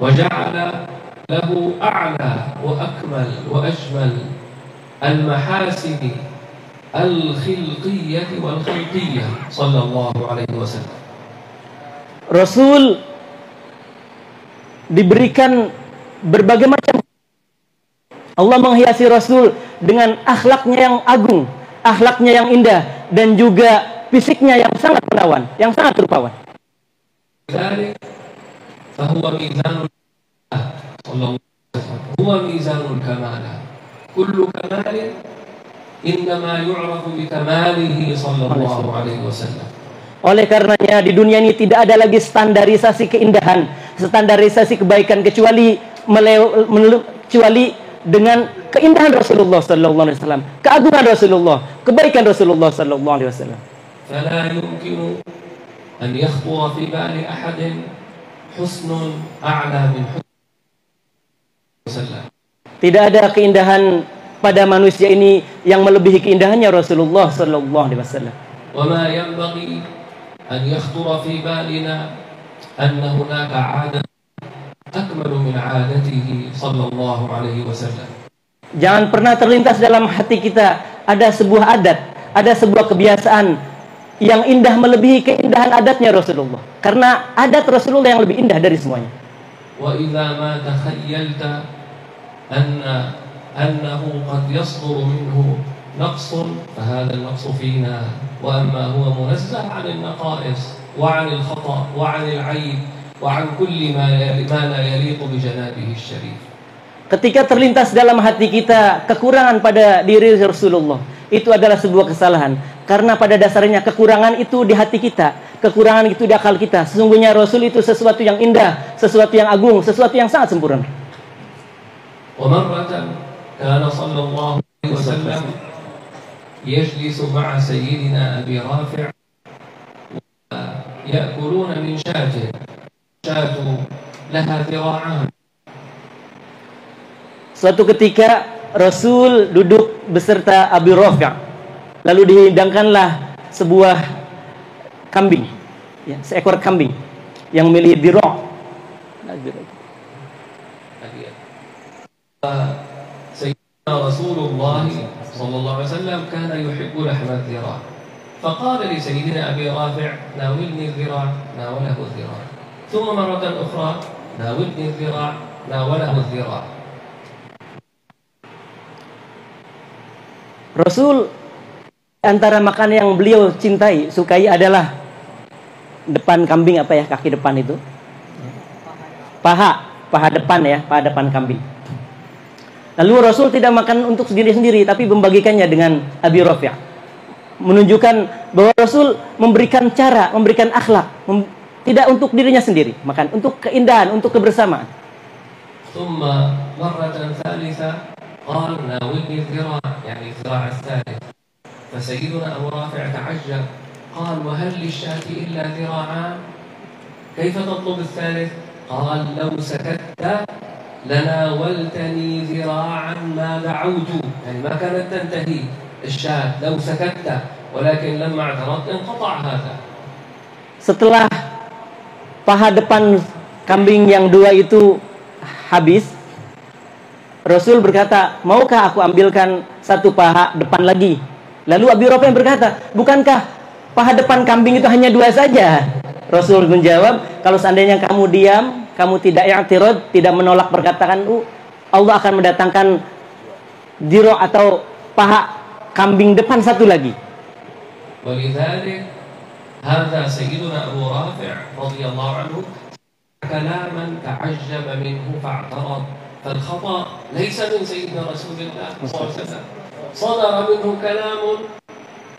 wa ja'ala lahu a'la wa akmal wa ajmal al-mahasin al-khilqiyyah wal khalqiyyah sallallahu alaihi wasallam. Rasul diberikan berbagai macam. Allah menghiasi Rasul dengan akhlaknya yang agung, akhlaknya yang indah, dan juga fisiknya yang sangat menawan, yang sangat rupawan. Oleh karenanya di dunia ini tidak ada lagi standarisasi keindahan, standarisasi kebaikan kecuali dengan keindahan Rasulullah sallallahu alaihi wasallam, keagungan Rasulullah, kebaikan Rasulullah sallallahu alaihi wasallam. فلا يمكن أن يخطر في بال أحد حسن أعلى من حسن Rasulullah. Tidak ada keindahan pada manusia ini yang melebihi keindahannya Rasulullah sallallahu alaihi wasallam. وما ينبغي أن يخطر في بالنا أن هناك عادة أكمل من عادته صلى الله عليه وسلم. Jangan pernah terlintas dalam hati kita ada sebuah adat, ada sebuah kebiasaan yang indah melebihi keindahan adatnya Rasulullah. Karena adat Rasulullah yang lebih indah dari semuanya. وإذا ما تخيلت أنه قد يصدر منه نقص فهذا النقص فينا وأما هو منزه عن النقائص وعن الخطأ وعن العيب وعن كل ما لا يليق بجنابه الشريف. Ketika terlintas dalam hati kita kekurangan pada diri Rasulullah, itu adalah sebuah kesalahan. Karena pada dasarnya kekurangan itu di hati kita, kekurangan itu di akal kita. Sesungguhnya Rasul itu sesuatu yang indah, sesuatu yang agung, sesuatu yang sangat sempurna. ومرة كان صلى الله عليه وسلم يجلس مع سيدنا أبي رافع ويأكلون من شاة لها ذراعان. Suatu ketika Rasul duduk beserta Abi Rafi', lalu dihidangkanlah sebuah kambing, ya, seekor kambing yang memiliki dira'. سيدنا رسول الله صلى الله عليه وسلم كان يحب لحم الذراع فقال لسيدنا أبي رافع ناولني الذراع ناوله الذراع ثم مرة أخرى ناولني الذراع ناوله الذراع. Rasul antara makan yang beliau cintai, sukai adalah depan kambing, apa ya, kaki depan itu, paha depan ya, paha depan kambing. Lalu Rasul tidak makan untuk sendiri-sendiri, tapi membagikannya dengan Abi Rafi', menunjukkan bahwa Rasul memberikan cara, memberikan akhlak, tidak untuk dirinya sendiri, makan untuk keindahan, untuk kebersamaan. ثم مرة ثالثة قال ناولني الذراع يعني الذراع الثالث فسيدنا أبو رافع تعجب قال وهل للشاة إلا ذراعان كيف تطلب الثالث قال لو سكت لناولتني ذراعا ما دعوت يعني ما كانت تنتهي الشاة لو سكت ولكن لما اعترضت انقطع هذا. Setelah paha depan kambing yang dua itu habis, Rasul berkata, maukah aku ambilkan satu paha depan lagi? Lalu Abi Rafi' berkata, bukankah paha depan kambing itu hanya dua saja? Rasul menjawab, kalau seandainya kamu diam, kamu tidak i'tirad, tidak menolak perkataan Allah akan mendatangkan diro atau paha kambing depan satu lagi. ولذلك هذا سيدنا أبو رافع رضي الله عنه كلاما تعجب منه فاعترض فالخطأ ليس من سيدنا رسول الله صلى الله عليه وسلم صدر منه كلام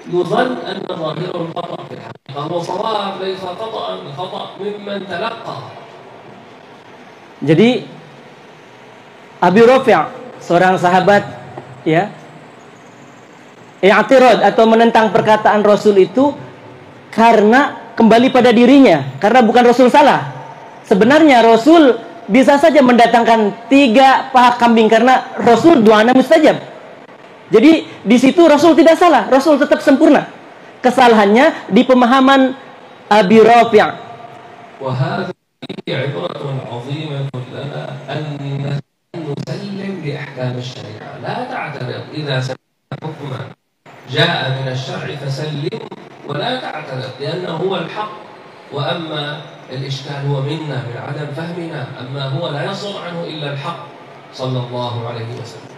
يظن أن ظاهره الخطأ في الحقيقة هو صواب ليس خطأ الخطأ ممن تلقى. Jadi Abi Rafi' seorang sahabat ya, i'tirad atau menentang perkataan Rasul itu karena kembali pada dirinya, karena bukan Rasul salah. Sebenarnya Rasul bisa saja mendatangkan 3 paha kambing karena Rasul du'ana mustajab. Jadi di situ Rasul tidak salah, Rasul tetap sempurna. Kesalahannya di pemahaman Abi Rafi'. وهذه عبرة عظيمة لنا أن نسلم لأحكام الشريعة لا تعترض إذا سمعت حكما جاء من الشرع فسلم ولا تعترض لأنه هو الحق وأما الإشكال هو منا من عدم فهمنا أما هو لا يصدر عنه إلا الحق صلى الله عليه وسلم.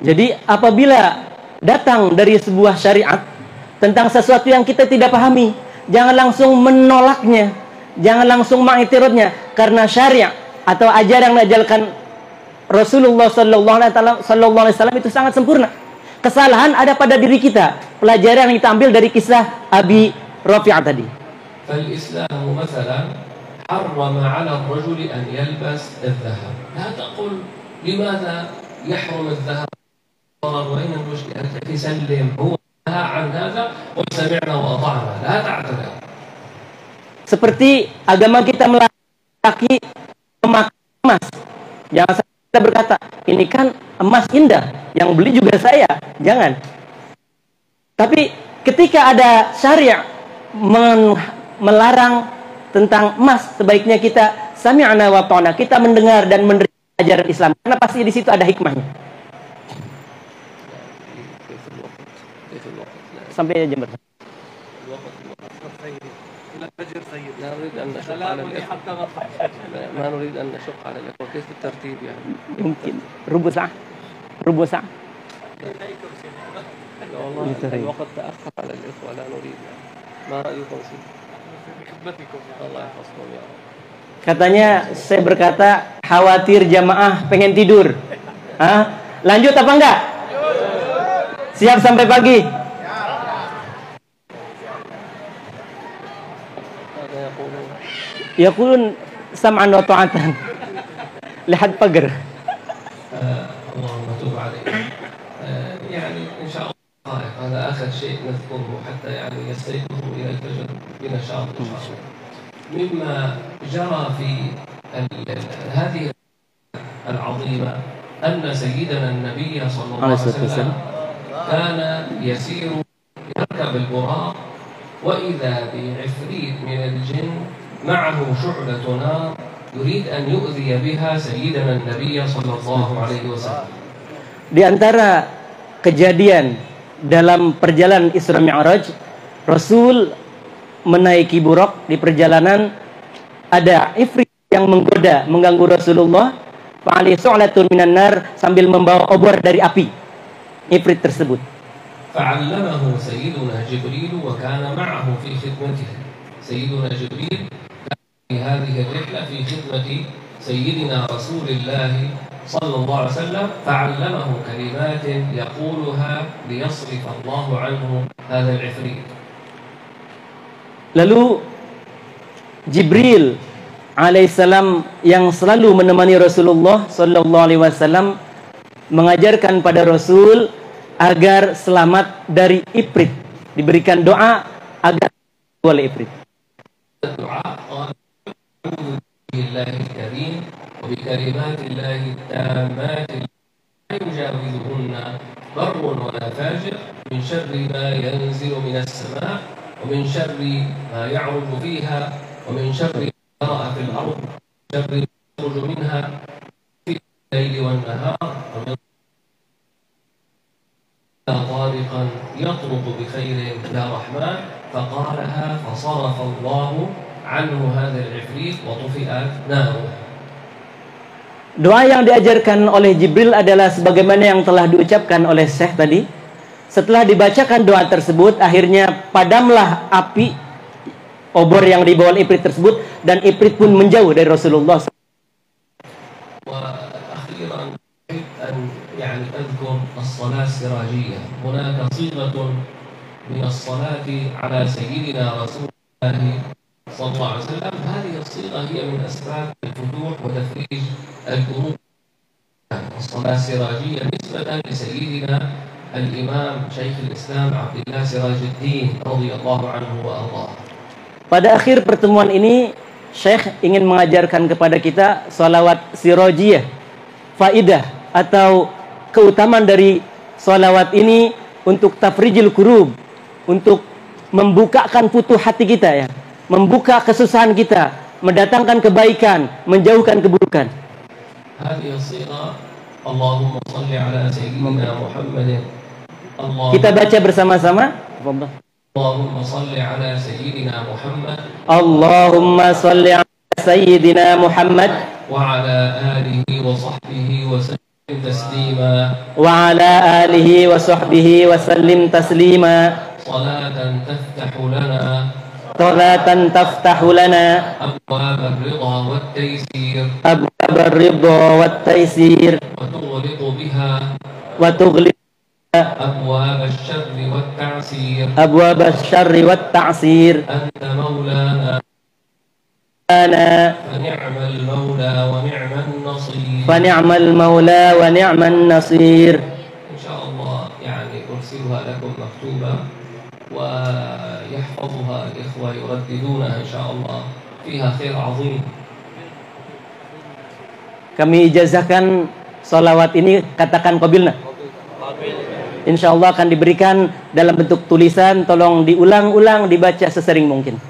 Jadi apabila datang dari sebuah syariat tentang sesuatu yang kita tidak pahami, jangan langsung menolaknya, jangan langsung mengiktiradnya, karena syariat atau ajaran yang diajarkan Rasulullah sallallahu alaihi wasallam itu sangat sempurna. Kesalahan ada pada diri kita. Pelajaran yang kita ambil dari kisah Abi Rafi' tadi. فالإسلام مثلا حرم على الرجل أن يلبس الذهب. لا تقل لماذا يحرم الذهب؟ وين المشكلة؟ تسلم هو نهى عن هذا وسمعنا وأطعنا لا تعترض. Seperti agama kita melarang memakai emas. Jangan kita berkata, ini kan emas indah, yang beli juga saya. Jangan. Tapi ketika ada syariat melarang tentang emas, sebaiknya kita sami'na wa ta'na, kita mendengar dan menerima ajaran Islam, karena pasti di situ ada hikmahnya. Sampai jam berapa? لا نريد أن نشق على الإخوة ما نريد أن نشق على الإخوة كيف الترتيب يعني ممكن ربع ساعة ربع ساعة والله الوقت تأخر على الإخوة لا نريد ما رأيكم فيه الله يحفظكم يا رب. Katanya saya berkata khawatir jamaah pengen tidur. Hah? Lanjut apa enggak? Siap sampai pagi? Yaqulun sam'an wa ta'atan. Lihat pagar. اللهم تب علينا. يعني إن شاء الله هذا آخر شيء نذكره حتى يعني يستيقظوا إلى الفجر بنشاط إن شاء الله. مما جرى في هذه العظيمة أن سيدنا النبي صلى الله عليه وسلم كان يسير يركب البراق وإذا بعفريت من الجن معه شعلة نار يريد أن يؤذي بها سيدنا النبي صلى الله عليه وسلم. Di antara kejadian dalam perjalanan Isra Mi'raj, Rasul menaiki buraq di perjalanan, ada ifrit yang menggoda, mengganggu Rasulullah, fa'ali su'latun minan nar, sambil membawa obor dari api. Ifrit tersebut. فعلمه سيدنا جبريل وكان معه في خدمته. سيدنا جبريل في هذه الرحلة في خدمة سيدنا رسول الله صلى الله عليه وسلم فعلمه كلمات يقولها ليصرف الله عنه هذا العفريت. Lalu Jibril alaihissalam yang selalu menemani Rasulullah sallallahu alaihi wasallam mengajarkan pada Rasul agar selamat dari ifrit, diberikan doa agar oleh ifrit. الله الكريم وبكلمات الله التامات لا يجاوزهن بر ولا فاجر من شر ما ينزل من السماء ومن شر ما يعرج فيها ومن شر ما يرى في الأرض ومن شر ما يخرج منها في الليل والنهار ومن طارقا يطرق بخير يا رحمن فقالها فصرف الله عنه هذا العفريت وطفئت ناره. Doa yang diajarkan oleh Jibril adalah sebagaimana yang telah diucapkan oleh Syekh tadi. Setelah dibacakan doa tersebut, akhirnya padamlah api obor yang dibawa oleh Ifrit tersebut, dan Ifrit pun menjauh dari Rasulullah. وأخيرا أحب أن أذكر الصلاة السراجية. هناك صيغة من الصلاة على سيدنا رسول الله صلى الله عليه وسلم. هذه الصيغة هي من أسباب الفتوح وتفريج الكروب. الصلاة السراجية نسبة لسيدنا الإمام شيخ الإسلام عبد الله سراج الدين رضي الله عنه وأرضاه. Pada akhir pertemuan ini, Syekh ingin mengajarkan kepada kita salawat sirajiyah, faidah atau keutamaan dari salawat ini untuk tafrijil kurub, untuk membukakan futuh hati kita, ya, membuka kesusahan kita, mendatangkan kebaikan, menjauhkan keburukan. Kita baca bersama-sama. Allahumma salli ala sayyidina Muhammad. Allahumma salli ala sayyidina Muhammad wa ala alihi wa sahbihi wa sallim taslima. Wa ala alihi wa sahbihi wa sallim taslima. Salatan taftahu lana. Salatan taftahu lana abwab ar-ridha wat-taysir. Abwab ar-ridha wat-taysir. Wa tughliqu biha. Wa tughliqu أبواب الشر والتعسير. أبواب الشر والتعسير. أنت مولانا فنعم المولى ونعم النصير. فنعم المولى ونعم النصير. إن شاء الله أرسلها لكم مكتوبة ويحفظها الإخوة يرددونها إن شاء الله، فيها خير عظيم. Kami ijazahkan salawat ini, katakan qabilna. Insya Allah akan diberikan dalam bentuk tulisan. Tolong diulang-ulang, dibaca sesering mungkin.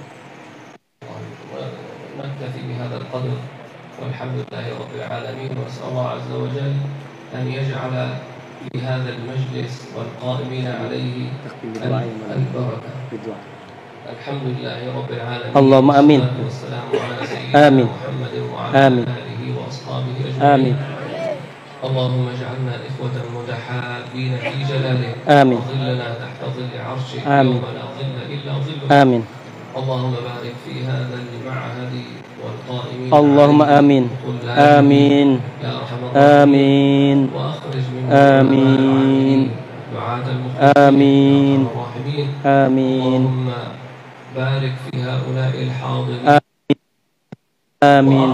Allahumma amin. Amin. Amin. Amin. اللهم اجعلنا إخوة متحابين في جلالك. آمين. وظلنا تحت ظل عرشك. آمين. يوم لا ظل إلا ظلك. آمين. اللهم بارك في هذا المعهد والقائمين. اللهم آمين. آمين. يا أرحم الراحمين. آمين. وأخرج من آمين. دعاة المخلصين. آمين. الراحمين. آمين. اللهم بارك في هؤلاء الحاضرين. آمين.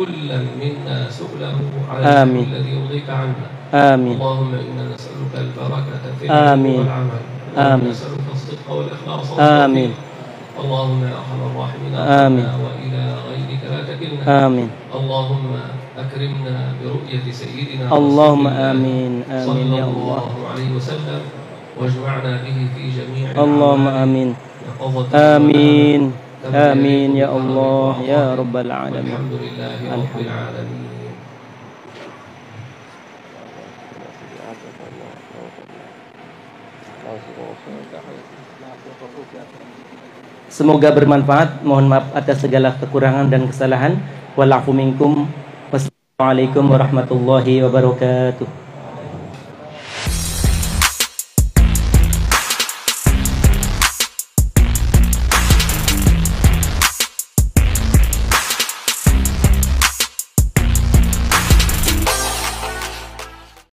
كل منا سؤله على آمين. الذي يرضيك عنا. آمين. اللهم إنا نسألك البركة في آمين. العلم والعمل. آمين. نسألك الصدق والإخلاص آمين. اللهم يا أرحم الراحمين آمين. وإلى غيرك لا تكلنا. آمين. اللهم أكرمنا برؤية سيدنا اللهم رسول الله آمين. آمين صلى يا الله. الله عليه وسلم واجمعنا به في جميع اللهم الأعمال. آمين. يقظة آمين. ومنام. آمين يا الله يا رب العالمين. الحمد لله رب العالمين. Semoga bermanfaat. Mohon maaf atas segala kekurangan dan kesalahan. Wal afu minkum. Wassalamualaikum warahmatullahi wabarakatuh.